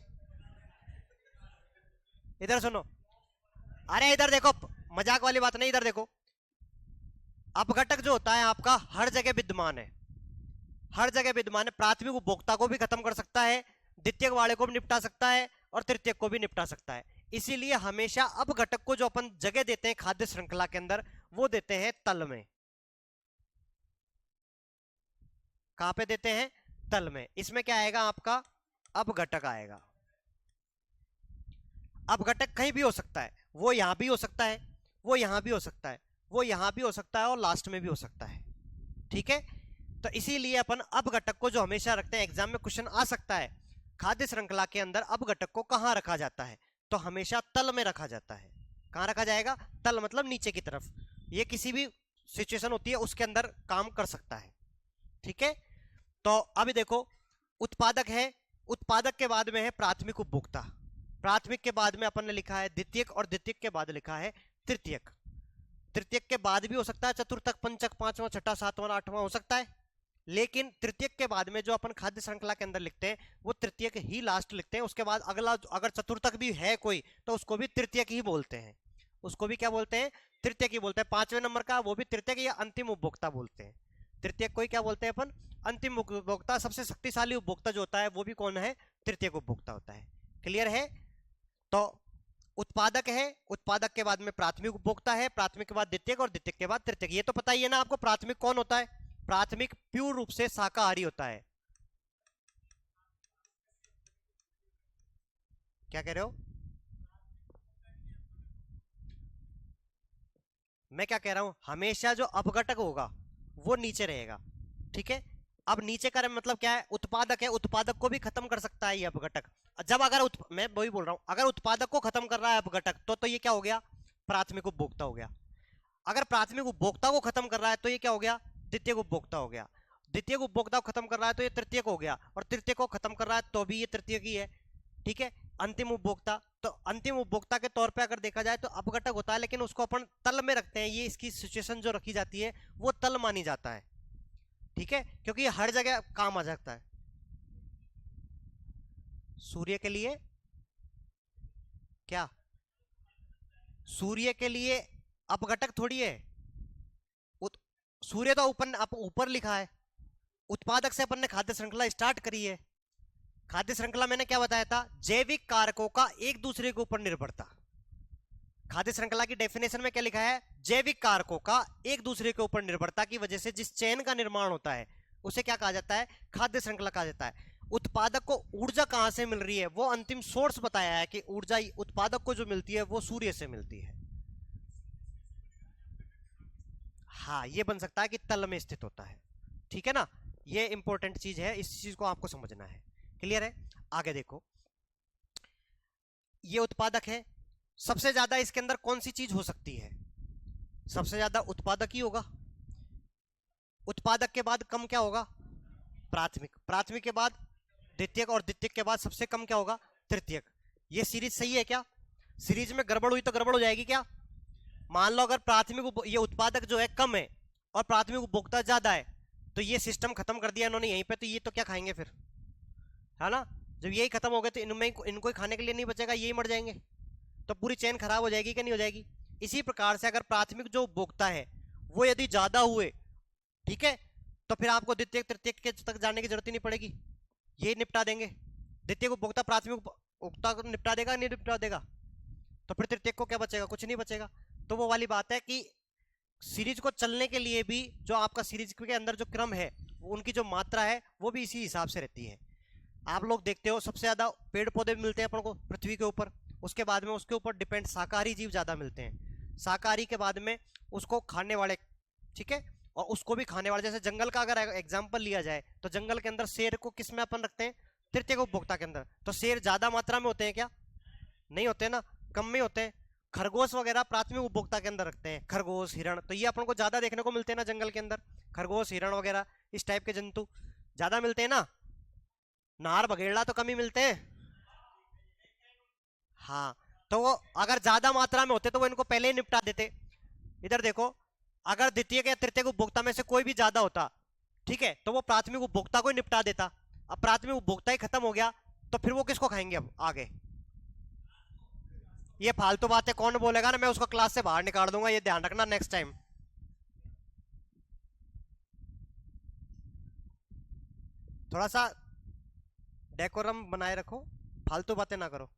इधर सुनो, अरे इधर देखो, मजाक वाली बात नहीं, इधर देखो। अपघटक जो होता है आपका हर जगह विद्यमान है, हर जगह विद्यमान है। प्राथमिक उपभोक्ता को भी खत्म कर सकता है, द्वितीयक वाले को भी निपटा सकता है, और तृतीयक को भी निपटा सकता है। इसीलिए हमेशा अपघटक को जो अपन जगह देते हैं खाद्य श्रृंखला के अंदर, वो देते हैं तल में। कहां पे देते हैं? तल में। इसमें क्या आएगा आपका? अपघटक आएगा। अपघटक कहीं भी हो सकता है, वो यहां भी हो सकता है, वो यहां भी हो सकता है, वो यहां भी हो सकता है, और लास्ट में भी हो सकता है, ठीक है। तो इसीलिए अपन अपघटक को जो हमेशा रखते हैं, एग्जाम में क्वेश्चन आ सकता है, खाद्य श्रृंखला के अंदर अपघटक को कहां रखा जाता है? तो हमेशा तल में रखा जाता है। कहां रखा जाएगा? तल मतलब नीचे की तरफ। ये किसी भी सिचुएशन होती है उसके अंदर काम कर सकता है, ठीक है। तो अभी देखो, उत्पादक है, उत्पादक के बाद में है प्राथमिक उपभोक्ता, प्राथमिक के बाद में अपन ने लिखा है द्वितीयक, और द्वितीयक के बाद लिखा है तृतीयक। तृतीयक के बाद भी हो सकता है चतुर्थक, पंचक, पांचवा, छठा, सातवां, आठवां हो सकता है, लेकिन तृतीयक के बाद में जो अपन खाद्य श्रृंखला के अंदर लिखते हैं वो तृतीयक ही लास्ट लिखते हैं। उसके बाद अगला अगर चतुर्थक भी है कोई तो उसको भी तृतीयक ही बोलते हैं, उसको भी क्या बोलते हैं? तृतीयक ही बोलते हैं। पांचवें नंबर का वो भी तृतीयक या अंतिम उपभोक्ता बोलते हैं। तृतीयक को ही क्या बोलते हैं अपन? अंतिम उपभोक्ता। सबसे शक्तिशाली उपभोक्ता जो होता है वो भी कौन है? तृतीयक उपभोक्ता होता है। क्लियर है? तो उत्पादक है, उत्पादक के बाद में प्राथमिक उपभोक्ता है, प्राथमिक के बाद द्वितीयक, और द्वितीयक के बाद तृतीयक। ये तो पता ही है ना आपको। प्राथमिक कौन होता है? प्राथमिक प्योर रूप से शाकाहारी होता है। क्या कह रहे हो? मैं क्या कह रहा हूं, हमेशा जो अपघटक होगा वो नीचे रहेगा, ठीक है। अब नीचे का मतलब क्या है, उत्पादक है, उत्पादक को भी खत्म कर सकता है ये अपघटक। जब अगर मैं वही बोल रहा हूं, अगर उत्पादक को खत्म कर रहा है अपघटक तो ये क्या हो गया, प्राथमिक उपभोक्ता हो गया। अगर प्राथमिक उपभोक्ता को खत्म कर रहा है तो ये क्या हो गया, द्वितीयक उपभोक्ता हो गया। द्वितीयक उपभोक्ता को खत्म कर रहा है तो ये तृतीयक हो गया, और तृतीयक को खत्म कर रहा है तो भी ये तृतीयक ही है। ठीक है, अंतिम उपभोक्ता, तो अंतिम उपभोक्ता के तौर पे अगर देखा जाए तो अपघटक होता है, लेकिन उसको अपन तल में रखते हैं, ये इसकी सिचुएशन जो रखी जाती है वो तल मानी जाता है। ठीक है, क्योंकि ये हर जगह काम आ जाता है। सूर्य के लिए क्या, सूर्य के लिए अपघटक थोड़ी है, सूर्य तो ऊपर लिखा है। उत्पादक से अपन ने खाद्य श्रृंखला स्टार्ट करी है। खाद्य श्रृंखला मैंने क्या बताया था, जैविक कारकों का एक दूसरे के ऊपर निर्भरता। खाद्य श्रृंखला की डेफिनेशन में क्या लिखा है, जैविक कारकों का एक दूसरे के ऊपर निर्भरता की वजह से जिस चेन का निर्माण होता है उसे क्या कहा जाता है, खाद्य श्रृंखला कहा जाता है। उत्पादक को ऊर्जा कहां से मिल रही है, वो अंतिम सोर्स बताया है कि ऊर्जा उत्पादक को जो मिलती है वो सूर्य से मिलती है। हाँ, ये बन सकता है कि तल में स्थित होता है। ठीक है ना, ये इंपॉर्टेंट चीज है, इस चीज को आपको समझना है। क्लियर है, आगे देखो, ये उत्पादक है, सबसे ज्यादा इसके अंदर कौन सी चीज हो सकती है, सबसे ज्यादा उत्पादक ही होगा। उत्पादक के बाद कम क्या होगा, प्राथमिक, प्राथमिक के बाद द्वितीयक, और द्वितीयक के बाद सबसे कम क्या होगा, तृतीयक। ये सीरीज सही है क्या, सीरीज में गड़बड़ हुई तो गड़बड़ हो जाएगी क्या। मान लो अगर प्राथमिक ये उत्पादक जो है कम है और प्राथमिक उपभोक्ता ज्यादा है, तो ये सिस्टम खत्म कर दिया इन्होंने यहीं पे, तो ये तो क्या खाएंगे फिर, है ना। जब यही खत्म हो गए तो इनमें इनको ही खाने के लिए नहीं बचेगा, यही मर जाएंगे, तो पूरी चेन खराब हो जाएगी कि नहीं हो जाएगी। इसी प्रकार से अगर प्राथमिक जो उपभोक्ता है वो यदि ज्यादा हुए, ठीक है, तो फिर आपको द्वितीय तृतीयक के तक जाने की जरूरत ही नहीं पड़ेगी, ये निपटा देंगे। द्वितीय उपभोक्ता प्राथमिक उपभोक्ता को निपटा देगा, नहीं निपटा देगा, तो फिर तृतीयक को क्या बचेगा, कुछ नहीं बचेगा। तो वो वाली बात है कि सीरीज को चलने के लिए भी जो आपका सीरीज के अंदर जो क्रम है, उनकी जो मात्रा है वो भी इसी हिसाब से रहती है। आप लोग देखते हो सबसे ज्यादा पेड़ पौधे भी मिलते हैं अपन को पृथ्वी के ऊपर, उसके बाद में उसके ऊपर डिपेंड शाकाहारी जीव ज्यादा मिलते हैं, शाकाहारी के बाद में उसको खाने वाले, ठीक है, और उसको भी खाने वाले, जैसे जंगल का अगर एग्जाम्पल लिया जाए तो जंगल के अंदर शेर को किस में अपन रखते हैं, तृतीय उपभोक्ता के अंदर। तो शेर ज्यादा मात्रा में होते हैं क्या, नहीं होते ना, कम में होते हैं। खरगोश वगैरह प्राथमिक उपभोक्ता के अंदर रखते हैं, खरगोश हिरण, तो ये अपन को ज्यादा देखने को मिलते हैं ना जंगल के अंदर, खरगोश हिरण वगैरह इस टाइप के जंतु ज्यादा मिलते हैं ना। नार बघेड़ा तो कम ही मिलते हैं। हाँ, तो वो अगर ज्यादा मात्रा में होते तो वो इनको पहले ही निपटा देते। इधर देखो, अगर द्वितीय या तृतीय उपभोक्ता में से कोई भी ज्यादा होता, ठीक है, तो वो प्राथमिक उपभोक्ता को ही निपटा देता। अब प्राथमिक उपभोक्ता ही खत्म हो गया तो फिर वो किसको खाएंगे अब आगे। ये फालतू बातें कौन बोलेगा ना, मैं उसको क्लास से बाहर निकाल दूंगा, ये ध्यान रखना नेक्स्ट टाइम। थोड़ा सा डेकोरम बनाए रखो, फालतू बातें ना करो।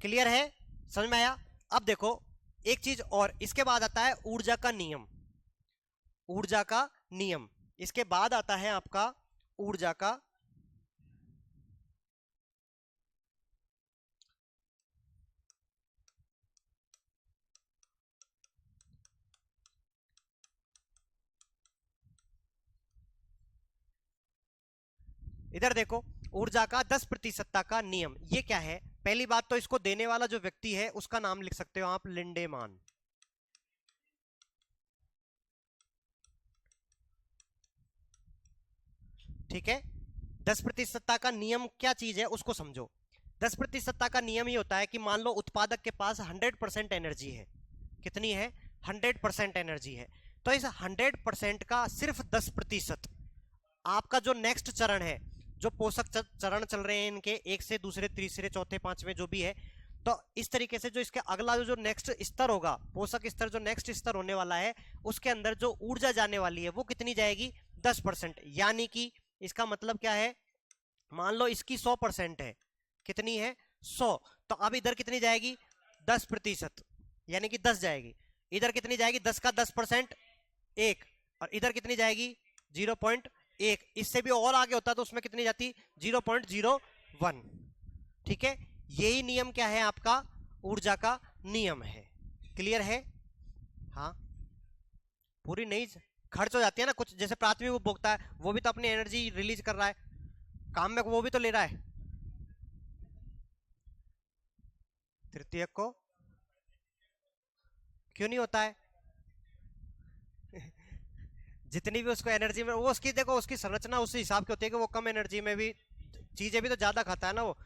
क्लियर है, समझ में आया। अब देखो एक चीज और, इसके बाद आता है ऊर्जा का नियम। ऊर्जा का नियम, इसके बाद आता है आपका ऊर्जा का इधर देखो, ऊर्जा का 10% का नियम, ये क्या है। पहली बात तो इसको देने वाला जो व्यक्ति है उसका नाम लिख सकते हो आप, लिंडेमान। ठीक है, 10% का नियम क्या चीज है उसको समझो। 10% का नियम ये होता है कि मान लो उत्पादक के पास 100% एनर्जी है, कितनी है, 100% एनर्जी है, तो इस 100% का सिर्फ 10% आपका जो नेक्स्ट चरण है, जो पोषक चरण चल रहे हैं इनके, एक से दूसरे तीसरे चौथे पांचवें जो भी है, तो इस तरीके से जो इसके अगला जो नेक्स्ट स्तर होगा, पोषक स्तर जो नेक्स्ट स्तर होने वाला है, उसके अंदर जो ऊर्जा जाने वाली है वो कितनी जाएगी, 10%। यानी कि इसका मतलब क्या है, मान लो इसकी 100% है, कितनी है, 100, तो अब इधर कितनी जाएगी, 10%, यानी कि 10 जाएगी। इधर कितनी जाएगी, 10 का 10%, 1, और इधर कितनी जाएगी, 0.1। इससे भी और आगे होता तो उसमें कितनी जाती, 0.01। ठीक है, यही नियम क्या है आपका, ऊर्जा का नियम है। क्लियर है, हाँ, पूरी नहीं खर्च हो जाती है ना कुछ, जैसे प्राथमिक उपभोक्ता है वो भी तो अपनी एनर्जी रिलीज कर रहा है, काम में वो भी तो ले रहा है। तृतीयक को क्यों नहीं होता है? जितनी भी उसको एनर्जी में, वो उसकी देखो उसकी संरचना उस हिसाब की होती है कि वो कम एनर्जी में भी चीजें भी तो ज्यादा खाता है ना वो।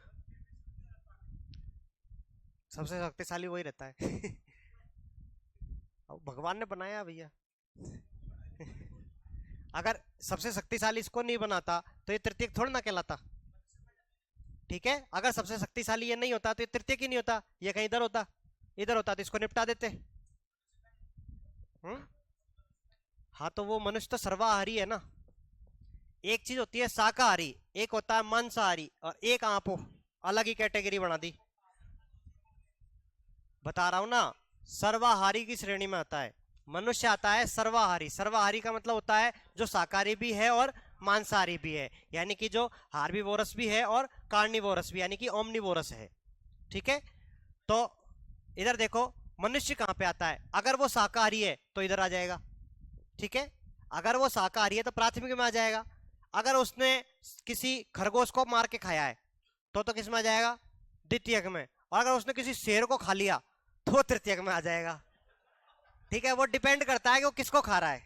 सबसे शक्तिशाली वही रहता है। अब भगवान ने बनाया भैया। अगर सबसे शक्तिशाली इसको नहीं बनाता तो ये तृतीयक थोड़ा ना कहलाता। ठीक है, अगर सबसे शक्तिशाली ये नहीं होता तो ये तृतीयक ही नहीं होता, ये कहीं इधर होता, इधर होता तो इसको निपटा देते। हम्म। हाँ तो वो मनुष्य तो सर्वाहारी है ना। एक चीज होती है शाकाहारी, एक होता है मांसाहारी, और एक आपो अलग ही कैटेगरी बना दी। बता रहा हूं ना, सर्वाहारी की श्रेणी में आता है मनुष्य, आता है सर्वाहारी। सर्वाहारी का मतलब होता है जो शाकाहारी भी है और मांसाहारी भी है, यानी कि जो हार्बीवोरस भी है और कार्निवोरस भी, यानी कि ओमनिवोरस है। ठीक है, तो इधर देखो मनुष्य कहां पे आता है, अगर वो शाकाहारी है तो इधर आ जाएगा। ठीक है, अगर वो शाकाहारी है तो प्राथमिक में आ जाएगा। अगर उसने किसी खरगोश को मार के खाया है तो किस में आ जाएगा? द्वितीयक में। और अगर उसने किसी शेर को खा लिया तो तृतीयक में आ जाएगा। ठीक है, वो डिपेंड करता है कि वो किसको खा रहा है।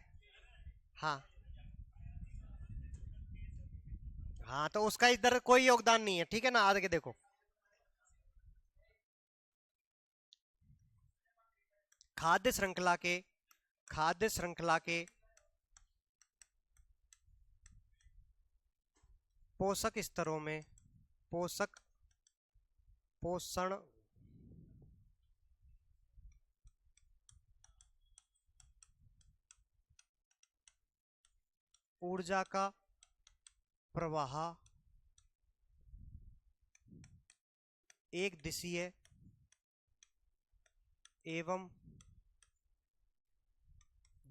हाँ हाँ, तो उसका इधर कोई योगदान नहीं है। ठीक है ना, आगे देखो, खाद्य श्रृंखला के, खाद्य श्रृंखला के पोषक स्तरों में, पोषक पोषण ऊर्जा का प्रवाह एक दिशीय एवं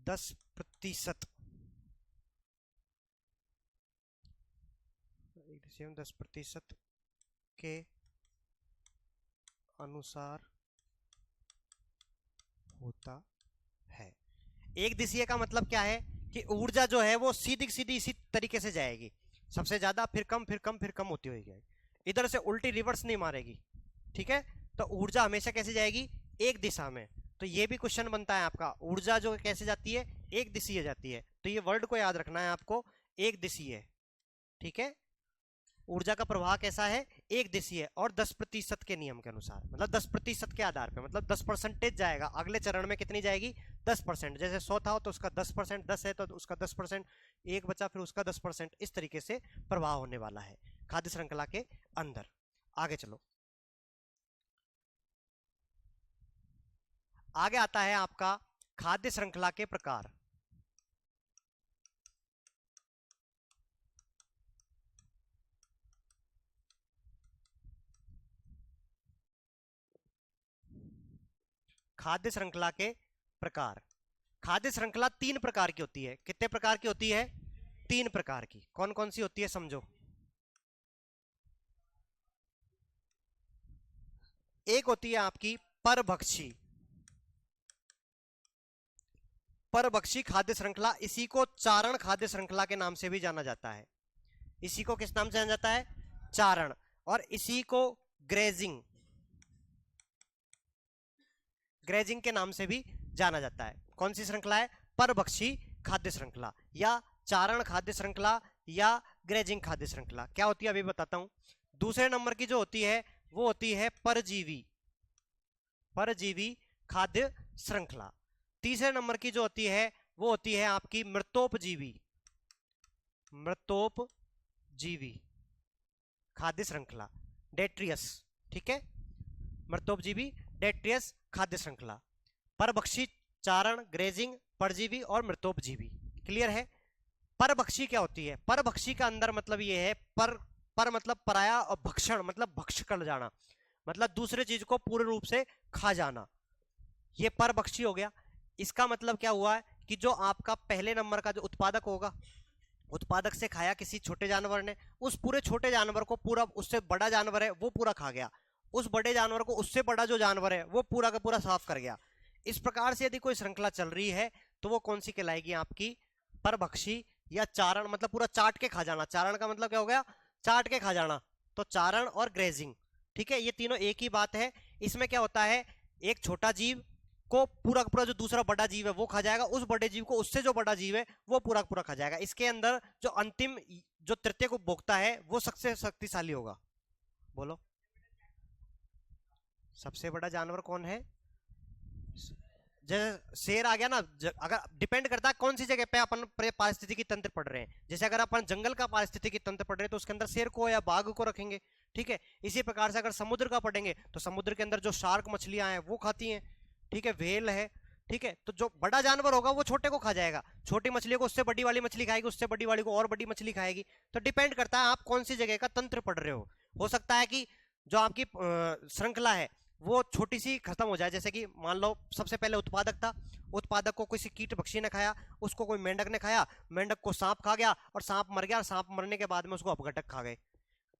10%, एक दिशीय एवं 10% के अनुसार होता है। एक दिशीय का मतलब क्या है कि ऊर्जा जो है वो सीधी सीधी इसी तरीके से जाएगी, सबसे ज्यादा फिर कम फिर कम फिर कम होती हुई जाएगी, इधर से उल्टी रिवर्स नहीं मारेगी। ठीक है, तो ऊर्जा हमेशा कैसे जाएगी? एक दिशा में। तो ये भी क्वेश्चन बनता है आपका, ऊर्जा जो कैसे जाती है? एक दिशीय जाती है। तो ये वर्ड को याद रखना है आपको, एक दिशीय। ठीक है, ऊर्जा का प्रवाह कैसा है? एक दिशीय, और 10% के नियम के अनुसार, मतलब 10% के आधार पे, मतलब 10% जाएगा। अगले चरण में कितनी जाएगी? 10%। जैसे 100 था तो उसका 10%, 10 है तो उसका 10%, एक बचा फिर उसका 10%, इस तरीके से प्रवाह होने वाला है खाद्य श्रृंखला के अंदर। आगे चलो, आगे आता है आपका खाद्य श्रृंखला के प्रकार। खाद्य श्रृंखला के प्रकार, खाद्य श्रृंखला 3 प्रकार की होती है। कितने प्रकार की होती है? 3 प्रकार की। कौन कौन सी होती है समझो। एक होती है आपकी परभक्षी, परभक्षी खाद्य श्रृंखला, इसी को चारण खाद्य श्रृंखला के नाम से भी जाना जाता है। इसी को किस नाम से जाना जाता है? चारण। और इसी को ग्रेजिंग, ग्रेजिंग के नाम से भी जाना जाता है। कौन सी श्रृंखला है? परभक्षी खाद्य श्रृंखला, या चारण खाद्य श्रृंखला, या ग्रेजिंग खाद्य श्रृंखला। क्या होती है अभी बताता हूं। दूसरे नंबर की जो होती है वो होती है परजीवी, परजीवी खाद्य श्रृंखला। तीसरे नंबर की जो होती है वो होती है आपकी मृतोपजीवी, मृतोपजीवी खाद्य श्रृंखला, डेट्रियस। ठीक है, मृतोपजीवी डेट्रियस खाद्य श्रृंखला, परभक्षी, चारण, ग्रेजिंग, परजीवी और मृतोपजीवी। क्लियर है? परभक्षी क्या होती है? परभक्षी का अंदर मतलब ये है, पर मतलब पराया, और भक्षण मतलब भक्ष कर जाना, मतलब दूसरे चीज को पूर्ण रूप से खा जाना, ये परभक्षी हो गया। इसका मतलब क्या हुआ है कि जो आपका पहले नंबर का जो उत्पादक होगा, उत्पादक से खाया किसी छोटे जानवर ने, उस पूरे छोटे जानवर को पूरा, उससे बड़ा जानवर है वो पूरा खा गया, उस बड़े जानवर को उससे बड़ा जो जानवर है वो पूरा का पूरा साफ कर गया। इस प्रकार से यदि कोई श्रृंखला चल रही है तो वो कौन सी कहलाएगी? आपकी परभक्षी या चारण, मतलब पूरा चाट के खा जाना। चारण का मतलब क्या हो गया? चाट के खा जाना। तो चारण और ग्रेजिंग, ठीक है, ये तीनों एक ही बात है। इसमें क्या होता है, एक छोटा जीव को पूरा पूरा जो दूसरा बड़ा जीव है वो खा जाएगा, उस बड़े जीव को उससे जो बड़ा जीव है वो पूरा पूरा खा जाएगा। इसके अंदर जो अंतिम, जो तृतीय उपभोक्ता है वो सबसे शक्तिशाली होगा। बोलो, सबसे बड़ा जानवर कौन है? जैसे शेर आ गया ना, अगर डिपेंड करता है कौन सी जगह पे अपन पारिस्थितिकी तंत्र पढ़ रहे हैं। जैसे अगर अपन जंगल का पारिस्थितिकी तंत्र पढ़ रहे हैं तो उसके अंदर शेर को या बाघ को रखेंगे, ठीक है। इसी प्रकार से अगर समुद्र का पढ़ेंगे तो समुद्र के अंदर जो शार्क मछलियां हैं वो खाती हैं, ठीक है, व्हेल है, ठीक है। तो जो बड़ा जानवर होगा वो छोटे को खा जाएगा, छोटी मछली को उससे बड़ी वाली मछली खाएगी, उससे बड़ी वाली को और बड़ी मछली खाएगी। तो डिपेंड करता है आप कौन सी जगह का तंत्र पढ़ रहे हो सकता है कि जो आपकी श्रृंखला है वो छोटी सी खत्म हो जाए। जैसे कि मान लो सबसे पहले उत्पादक था, उत्पादक को किसी कीट पक्षी ने खाया, उसको कोई मेंढक ने खाया, मेंढक को सांप खा गया और सांप मर गया, और सांप मरने के बाद में उसको अपघटक खा गए,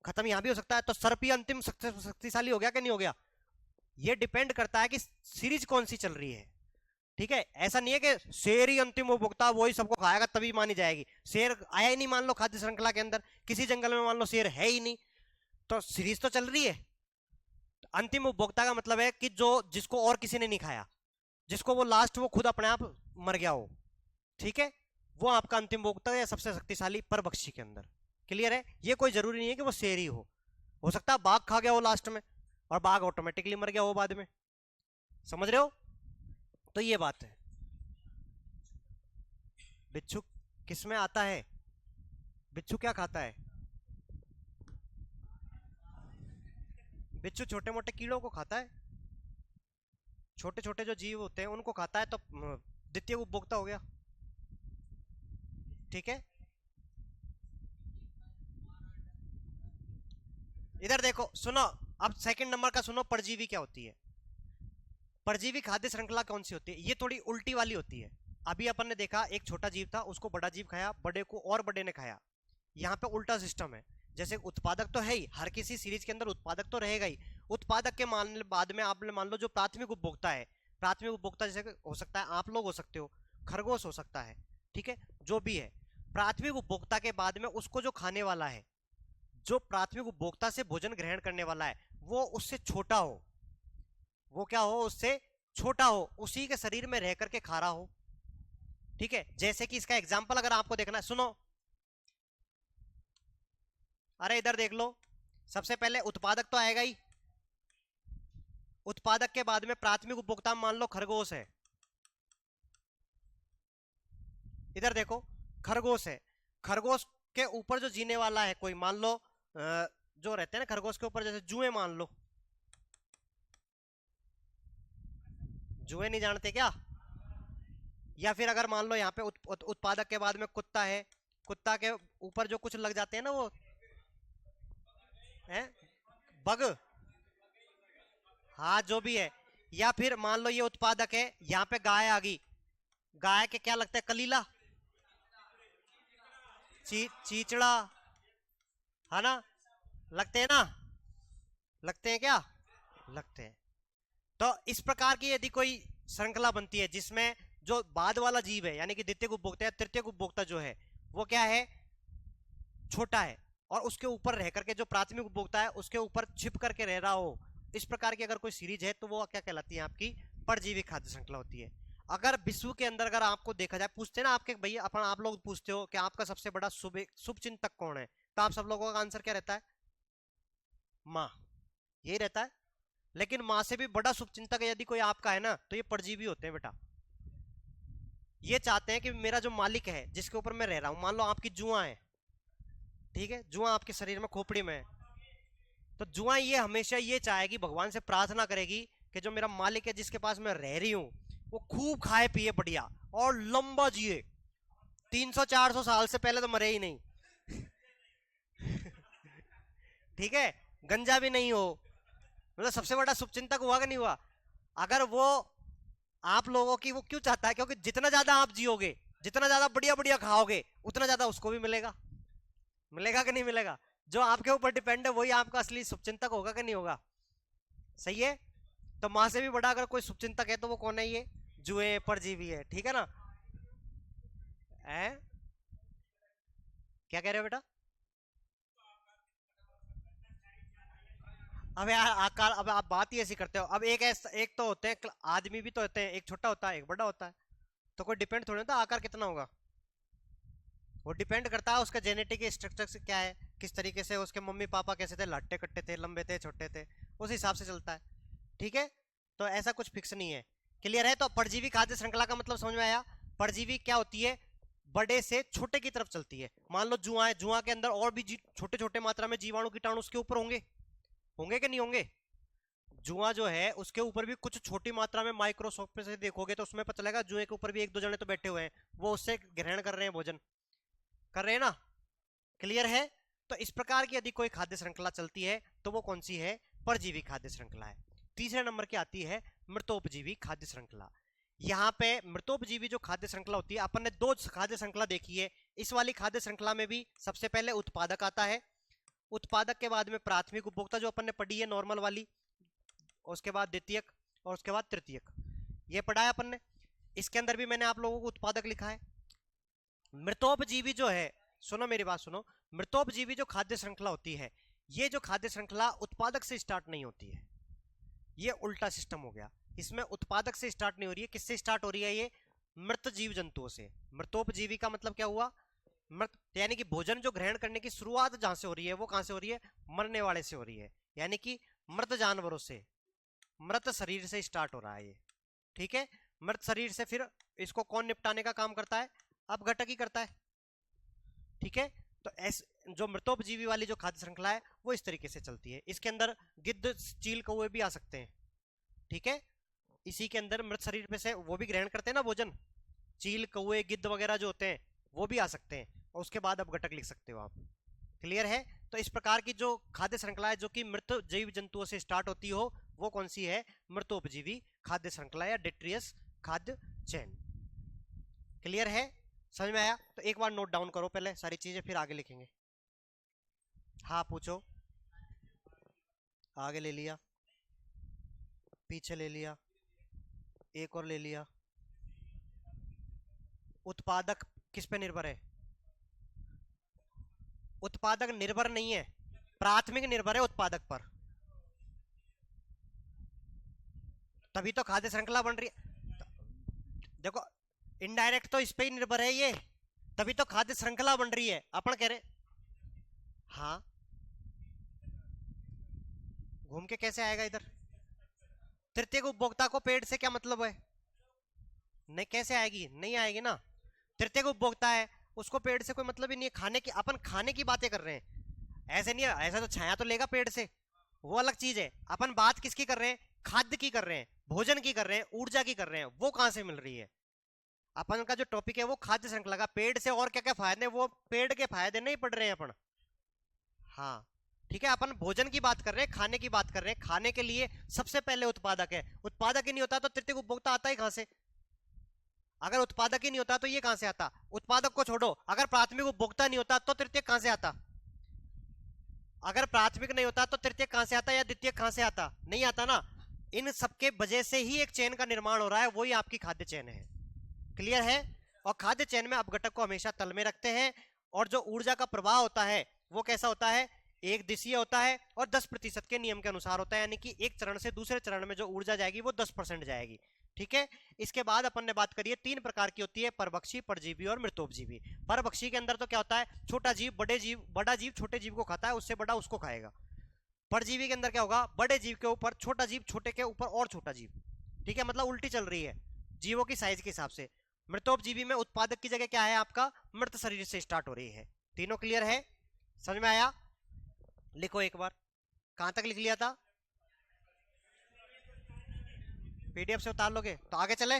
खत्म। यहां भी हो सकता है। तो सर्प ही अंतिम शक्तिशाली हो गया कि नहीं हो गया? ये डिपेंड करता है कि सीरीज कौन सी चल रही है, ठीक है। ऐसा नहीं है कि शेर ही अंतिम उपभोक्ता, वही सबको खाएगा तभी मानी जाएगी। शेर आया ही नहीं मान लो खाद्य श्रृंखला के अंदर, किसी जंगल में मान लो शेर है ही नहीं, तो सीरीज तो चल रही है। अंतिम उपभोक्ता का मतलब है कि जो जिसको और किसी ने नहीं खाया, जिसको वो लास्ट वो खुद अपने आप मर गया हो, ठीक है, वो आपका अंतिम उपभोक्ता है, सबसे शक्तिशाली परभक्षी के अंदर। क्लियर है? ये कोई जरूरी नहीं है कि वो शेर ही हो सकता है बाघ खा गया हो लास्ट में और बाघ ऑटोमेटिकली मर गया हो बाद में। समझ रहे हो? तो ये बात है। बिच्छू किस में आता है? बिच्छू क्या खाता है? बिच्छू छोटे मोटे कीड़ों को खाता है, छोटे छोटे जो जीव होते हैं उनको खाता है। तो द्वितीय उपभोक्ता हो गया, ठीक है। इधर देखो, सुनो, अब सेकंड नंबर का सुनो, परजीवी क्या होती है? परजीवी खाद्य श्रृंखला कौन सी होती है? ये थोड़ी उल्टी वाली होती है। अभी अपन ने देखा एक छोटा जीव था, उसको बड़ा जीव खाया, बड़े को और बड़े ने खाया। यहाँ पे उल्टा सिस्टम है। जैसे उत्पादक तो है ही, हर किसी सीरीज के अंदर उत्पादक तो रहेगा ही। उत्पादक के बाद में आपने मान लो जो प्राथमिक उपभोक्ता है, प्राथमिक उपभोक्ता जैसे हो सकता है आप लोग हो सकते हो, खरगोश हो सकता है, ठीक है, जो भी है। प्राथमिक उपभोक्ता के बाद में उसको जो खाने वाला है, जो प्राथमिक उपभोक्ता से भोजन ग्रहण करने वाला है, वो उससे छोटा हो, वो क्या हो, उससे छोटा हो, उसी के शरीर में रह करके खा रहा हो, ठीक है। जैसे कि इसका एग्जाम्पल अगर आपको देखना है, सुनो, अरे इधर देख लो, सबसे पहले उत्पादक तो आएगा ही, उत्पादक के बाद में प्राथमिक उपभोक्ता मान लो खरगोश है। इधर देखो, खरगोश है, खरगोश के ऊपर जो जीने वाला है कोई, मान लो जो रहते हैं ना खरगोश के ऊपर, जैसे जुए मान लो, जुए नहीं जानते क्या? या फिर अगर मान लो यहाँ पे उत्पादक के बाद में कुत्ता है, कुत्ता के ऊपर जो कुछ लग जाते हैं ना वो है, बग, हाँ जो भी है। या फिर मान लो ये उत्पादक है, यहाँ पे गाय आ गई, गाय के क्या लगता है, कलीला, चीचड़ा, है ना, लगते हैं ना, लगते हैं क्या, लगते हैं। तो इस प्रकार की यदि कोई श्रृंखला बनती है जिसमें जो बाद वाला जीव है, यानी कि द्वितीय उपभोक्ता या तृतीय उपभोक्ता जो है वो क्या है, छोटा है, और उसके ऊपर रह करके जो प्राथमिक उपभोक्ता है उसके ऊपर छिप करके रह रहा हो, इस प्रकार की अगर कोई सीरीज है तो वो क्या कहलाती है, आपकी परजीवी खाद्य श्रृंखला होती है। अगर विश्व के अंदर अगर आपको देखा जाए, पूछते ना आपके भैया, अपन आप लोग पूछते हो कि आपका सबसे बड़ा शुभ चिंतक कौन है, तो आप सब लोगों का आंसर क्या रहता है? माँ, यही रहता है। लेकिन माँ से भी बड़ा शुभचिंतक यदि कोई आपका है ना, तो ये परजीवी होते हैं बेटा। ये चाहते हैं कि मेरा जो मालिक है जिसके ऊपर मैं रह रहा हूं, मान लो आपकी जुआ है, ठीक है, जुआ आपके शरीर में खोपड़ी में है, तो जुआ ये हमेशा ये चाहेगी, भगवान से प्रार्थना करेगी कि जो मेरा मालिक है जिसके पास मैं रह रही हूं वो खूब खाए पिए बढ़िया और लंबा जिए, 300-400 साल से पहले तो मरे ही नहीं ठीक है, गंजा भी नहीं हो, मतलब सबसे बड़ा शुभचिंतक हुआ कि नहीं हुआ? अगर वो आप लोगों की, वो क्यों चाहता है? क्योंकि जितना ज्यादा आप जियोगे, जितना ज्यादा बढ़िया बढ़िया खाओगे, उतना ज्यादा उसको भी मिलेगा। मिलेगा कि नहीं मिलेगा? जो आपके ऊपर डिपेंड है वही आपका असली शुभचिंतक होगा कि नहीं होगा? सही है। तो माँ से भी बड़ा अगर कोई शुभचिंतक है तो वो कौन है? ये जुए, परजीवी है, ठीक है ना, है? क्या कह रहे हो बेटा? अब यार आकार, अब आप बात ही ऐसी करते हो। अब एक तो होते हैं आदमी भी तो होते हैं, एक छोटा होता है एक बड़ा होता है, तो कोई डिपेंड थोड़ी होता आकार कितना होगा। वो डिपेंड करता है उसका जेनेटिक स्ट्रक्चर से क्या है, किस तरीके से उसके मम्मी पापा कैसे थे, लट्टे कट्टे थे, लंबे थे, छोटे थे, उस हिसाब से चलता है। ठीक है, तो ऐसा कुछ फिक्स नहीं है। क्लियर है? तो परजीवी खाद्य श्रृंखला का मतलब समझ में आया। परजीवी क्या होती है? बड़े से छोटे की तरफ चलती है। मान लो जुआ है, जुआ के अंदर और भी छोटे छोटे मात्रा में जीवाणु कीटाणु उसके ऊपर होंगे, होंगे कि नहीं होंगे? जुआ जो है उसके ऊपर भी कुछ छोटी मात्रा में माइक्रोस्कोप से देखोगे तो उसमें पता चलेगा जुए के ऊपर भी एक दो जने तो बैठे हुए हैं, वो उससे ग्रहण कर रहे हैं, भोजन कर रहे हैं ना। क्लियर है? तो इस प्रकार की यदि कोई खाद्य श्रृंखला चलती है तो वो कौन सी है? परजीवी खाद्य श्रृंखला है। तीसरे नंबर की आती है मृतोपजीवी खाद्य श्रृंखला। यहाँ पे मृतोपजीवी जो खाद्य श्रृंखला होती है, अपन ने दो खाद्य श्रृंखला देखी है। इस वाली खाद्य श्रृंखला में भी सबसे पहले उत्पादक आता है, उत्पादक के बाद में प्राथमिक उपभोक्ता जो अपन ने पढ़ी है नॉर्मल वाली, उसके बाद द्वितीयक, और उसके बाद तृतीयक, ये पढ़ा है अपन ने। इसके अंदर भी मैंने आप लोगों को उत्पादक लिखा है। मृतोपजीवी जो है, सुनो मेरी बात सुनो, मृतोपजीवी जो खाद्य श्रृंखला होती है, ये जो खाद्य श्रृंखला उत्पादक से स्टार्ट नहीं होती है, ये उल्टा सिस्टम हो गया। इसमें उत्पादक से स्टार्ट नहीं हो रही है, किससे स्टार्ट हो रही है? ये मृत जीव जंतुओं से। मृतोपजीवी का मतलब क्या हुआ? मृत यानी कि भोजन जो ग्रहण करने की शुरुआत जहां से हो रही है वो कहां से हो रही है? मरने वाले से हो रही है, यानी कि मृत जानवरों से, मृत शरीर से स्टार्ट हो रहा है ये। ठीक है, मृत शरीर से फिर इसको कौन निपटाने का काम करता है? अपघटक ही करता है। ठीक है, तो जो मृतोपजीवी वाली जो खाद्य श्रृंखला है वो इस तरीके से चलती है। इसके अंदर गिद्ध, चील, कौवे भी आ सकते हैं। ठीक है, इसी के अंदर मृत शरीर पे से वो भी ग्रहण करते हैं ना भोजन, चील, कौवे, गिद्ध वगैरह जो होते हैं वो भी आ सकते हैं, और उसके बाद अपघटक लिख सकते हो आप। क्लियर है? तो इस प्रकार की जो खाद्य श्रृंखला है जो कि मृत जैव जंतुओं से स्टार्ट होती हो, वो कौन सी है? मृतोपजीवी खाद्य श्रृंखला या डेट्रियस खाद्य चैन। क्लियर है? समझ में आया? तो एक बार नोट डाउन करो पहले सारी चीजें, फिर आगे लिखेंगे। हाँ पूछो। आगे ले लिया, पीछे ले लिया, एक और ले लिया। उत्पादक किस पे निर्भर है? उत्पादक निर्भर नहीं है, प्राथमिक निर्भर है उत्पादक पर, तभी तो खाद्य श्रृंखला बन रही है। देखो, इनडायरेक्ट तो इस पे ही निर्भर है ये, तभी तो खाद्य श्रृंखला बन रही है। अपन कह रहे हाँ, घूम के कैसे आएगा इधर? तृतीय उपभोक्ता को पेड़ से क्या मतलब है? नहीं, कैसे आएगी? नहीं आएगी ना। तृतीय उपभोक्ता है, उसको पेड़ से कोई मतलब ही नहीं है। खाने की, अपन खाने की बातें कर रहे हैं, ऐसे नहीं है, ऐसा तो छाया तो लेगा पेड़ से, वो अलग चीज है। अपन बात किसकी कर रहे हैं? खाद्य की कर रहे हैं, भोजन की कर रहे हैं, ऊर्जा की कर रहे हैं। वो कहां से मिल रही है? अपन का जो टॉपिक है वो खाद्य श्रृंखला का, पेड़ से और क्या क्या फायदे, वो पेड़ के फायदे नहीं पढ़ रहे हैं अपन। हाँ, ठीक है, अपन भोजन की बात कर रहे हैं, खाने की बात कर रहे हैं। खाने के लिए सबसे पहले उत्पादक है, उत्पादक ही नहीं होता तो तृतीय उपभोक्ता आता ही कहां से? अगर उत्पादक ही नहीं होता तो ये कहां से आता? उत्पादक को छोड़ो, अगर प्राथमिक उपभोक्ता नहीं होता तो तृतीय कहां से आता? अगर प्राथमिक नहीं होता तो तृतीय कहां से आता या द्वितीय कहां से आता? नहीं आता ना। इन सबके वजह से ही एक चेन का निर्माण हो रहा है, वही आपकी खाद्य चेन है। क्लियर है? और खाद्य चेन में अपघटक को हमेशा तल में रखते हैं, और जो ऊर्जा का प्रवाह होता है वो कैसा होता है? एक दिशीय होता है, और 10% के नियम के अनुसार होता है, यानी कि एक चरण से दूसरे चरण में जो ऊर्जा जाएगी वो 10% जाएगी। ठीक है, इसके बाद अपन ने बात करी है तीन प्रकार की होती है, परभक्षी, परजीवी और मृतोपजीवी। परभक्षी के अंदर तो क्या होता है? छोटा जीव बड़े जीव, बड़ा जीव छोटे जीव को खाता है, उससे बड़ा उसको खाएगा। परजीवी के अंदर क्या होगा? बड़े जीव के ऊपर छोटा जीव, छोटे के ऊपर और छोटा जीव। ठीक है, मतलब उल्टी चल रही है जीवों की साइज के हिसाब से। मृतोपजीवी में उत्पादक की जगह क्या है आपका? मृत शरीर से स्टार्ट हो रही है। तीनों क्लियर है? समझ में आया? लिखो एक बार, कहां तक लिख लिया था? पीडीएफ से उतार लोगे तो आगे चले?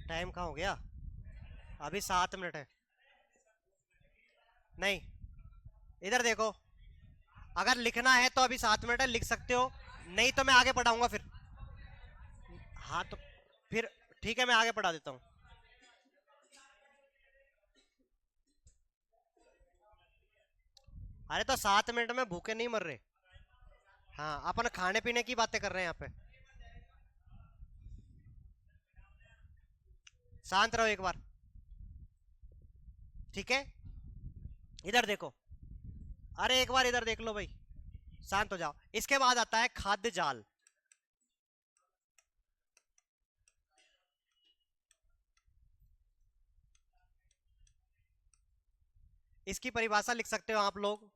टाइम कहाँ हो गया? अभी 7 मिनट है। नहीं, इधर देखो, अगर लिखना है तो अभी 7 मिनट है, लिख सकते हो, नहीं तो मैं आगे पढ़ाऊंगा फिर। हाँ तो फिर ठीक है, मैं आगे पढ़ा देता हूँ। अरे तो 7 मिनट में भूखे नहीं मर रहे। हाँ, अपन खाने पीने की बातें कर रहे हैं यहाँ पे। शांत रहो एक बार। ठीक है, इधर देखो, अरे एक बार इधर देख लो भाई, शांत हो जाओ। इसके बाद आता है खाद्य जाल। इसकी परिभाषा लिख सकते हो आप लोग।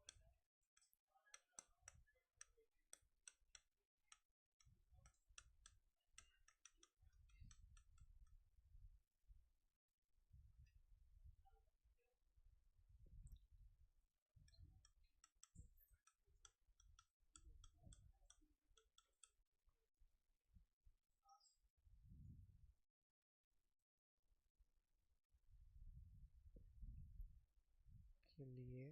के लिए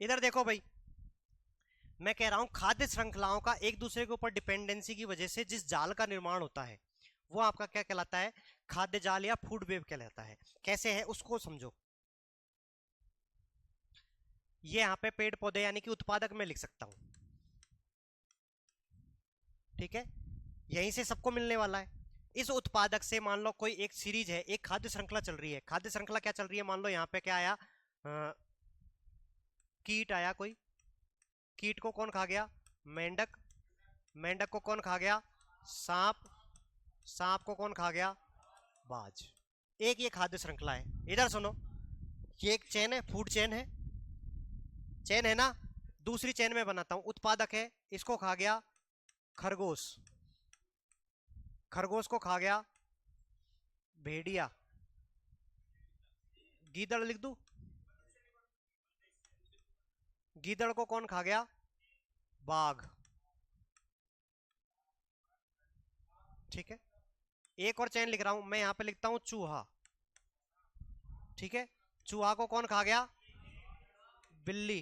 इधर देखो भाई, मैं कह रहा हूं खाद्य श्रृंखलाओं का एक दूसरे के ऊपर डिपेंडेंसी की वजह से जिस जाल का निर्माण होता है वो आपका क्या कहलाता है, खाद्य जाल या फूड वेब कहलाता है। कैसे है उसको समझो। ये यहाँ पे पेड़ पौधे यानी कि उत्पादक में लिख सकता हूं, ठीक है, यहीं से सबको मिलने वाला है। इस उत्पादक से मान लो कोई एक सीरीज है, एक खाद्य श्रृंखला चल रही है। खाद्य श्रृंखला क्या चल रही है, मान लो यहाँ पे क्या आया, कीट आया कोई, कीट को कौन खा गया, मेंढक, मेंढक को कौन खा गया, सांप, सांप को कौन खा गया, बाज। एक ये खाद्य श्रृंखला है। इधर सुनो, ये एक चेन है, फूड चेन है, चेन है ना। दूसरी चेन में बनाता हूं, उत्पादक है, इसको खा गया खरगोश, खरगोश को खा गया भेड़िया, गीदड़ लिख दूं, गीदड़ को कौन खा गया, बाघ, ठीक है। एक और चेन लिख रहा हूं मैं, यहां पे लिखता हूं चूहा, ठीक है, चूहा को कौन खा गया, बिल्ली,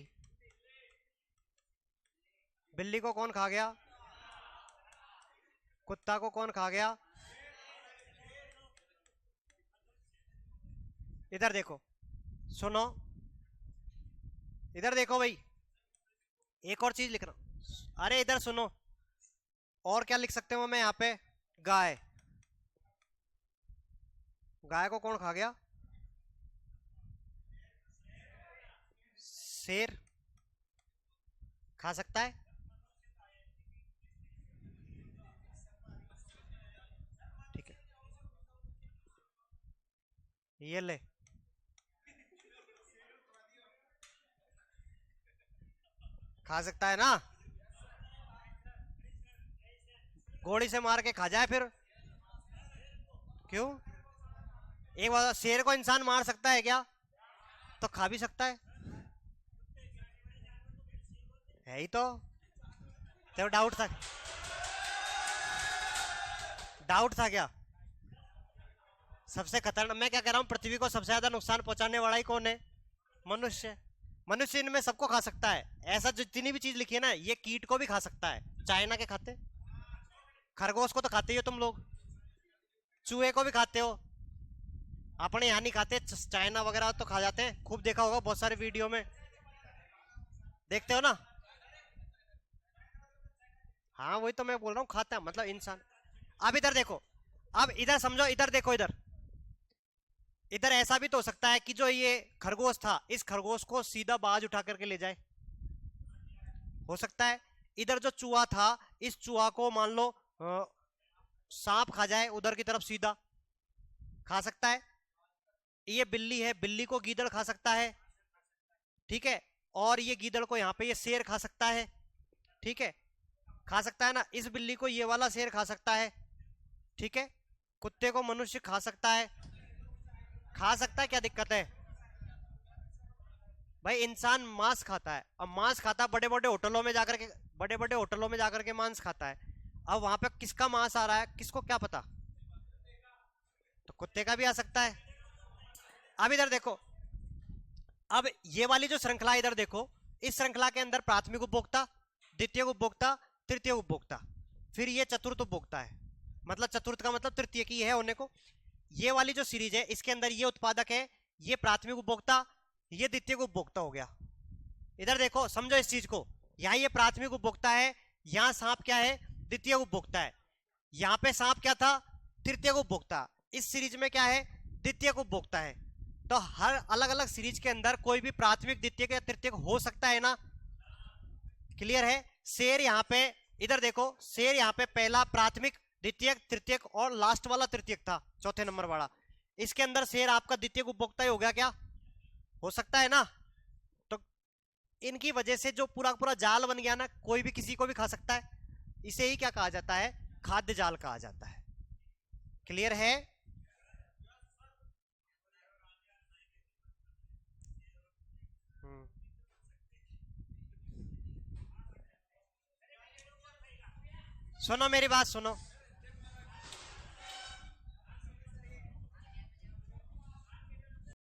बिल्ली को कौन खा गया, कुत्ता को कौन खा गया। इधर देखो, सुनो, इधर देखो भाई, एक और चीज लिख रहा हूं, अरे इधर सुनो, और क्या लिख सकते हो मैं यहाँ पे, गाय, गाय को कौन खा गया, शेर खा सकता है, ठीक है, ये ले, खा सकता है ना, घोड़ी से मार के खा जाए फिर, क्यों, एक बात, शेर को इंसान मार सकता है क्या, तो खा भी सकता है ही तो डाउट था, डाउट था क्या। सबसे खतरनाक, मैं क्या कह रहा हूँ, पृथ्वी को सबसे ज्यादा नुकसान पहुंचाने वाला ही कौन है, मनुष्य। मनुष्य इनमें सबको खा सकता है, ऐसा जितनी भी चीज लिखी है ना, ये कीट को भी खा सकता है। चाइना के खाते, खरगोश को तो खाते ही हो तुम लोग, चूहे को भी खाते हो, अपने यहाँ नहीं खाते, चाइना वगैरह तो खा जाते हैं, खूब देखा होगा बहुत सारे वीडियो में, देखते हो ना। हाँ वही तो मैं बोल रहा हूँ, खाता है मतलब इंसान। अब इधर देखो, अब इधर समझो, इधर देखो, इधर, इधर ऐसा भी तो हो सकता है कि जो ये खरगोश था, इस खरगोश को सीधा बाज उठा करके ले जाए, हो सकता है। इधर जो चूहा था, इस चूहा को मान लो सांप खा जाए उधर की तरफ सीधा, खा सकता है। ये बिल्ली है, बिल्ली को गीदड़ खा सकता है, ठीक है, और ये गीदड़ को यहाँ पे ये शेर खा सकता है, ठीक है, खा सकता है ना। इस बिल्ली को ये वाला शेर खा सकता है, ठीक है, कुत्ते को मनुष्य खा सकता है, खा सकता है, क्या दिक्कत है भाई? इंसान मांस खाता है, अब मांस खाता है बड़े बड़े होटलों में जाकर के, बड़े बड़े होटलों में जाकर के मांस खाता है। अब वहां पे किसका मांस आ रहा है किसको क्या पता, तो कुत्ते का भी आ सकता है। अब इधर देखो, अब ये वाली जो श्रृंखला इधर देखो, इस श्रृंखला के अंदर प्राथमिक उपभोक्ता, द्वितीय उपभोक्ता, तृतीय उपभोक्ता, फिर ये चतुर्थ उपभोक्ता है। मतलब चतुर्थ का मतलब तृतीय की है होने को। ये वाली जो सीरीज है इसके अंदर ये उत्पादक है, ये प्राथमिक उपभोक्ता, ये द्वितीय उपभोक्ता हो गया। इधर देखो, समझो इस चीज को, यहाँ ये प्राथमिक उपभोक्ता है, यहाँ सांप क्या है, द्वितीय उपभोक्ता है, यहाँ पे सांप क्या था, तृतीय उपभोक्ता, इस सीरीज में क्या है, द्वितीय उपभोक्ता है। तो हर अलग अलग सीरीज के अंदर कोई भी प्राथमिक, द्वितीय या तृतीय हो सकता है ना। क्लियर है? शेर यहाँ पे, इधर देखो, शेर यहाँ पे पहला प्राथमिक, द्वितीय, तृतीय और लास्ट वाला तृतीय था, चौथे नंबर वाला। इसके अंदर शेर आपका द्वितीय उपभोक्ता ही हो गया क्या? हो सकता है ना। तो इनकी वजह से जो पूरा पूरा जाल बन गया ना, कोई भी किसी को भी खा सकता है। इसे ही क्या कहा जाता है, खाद्य जाल कहा जाता है। क्लियर है? हम्म। सुनो मेरी बात सुनो,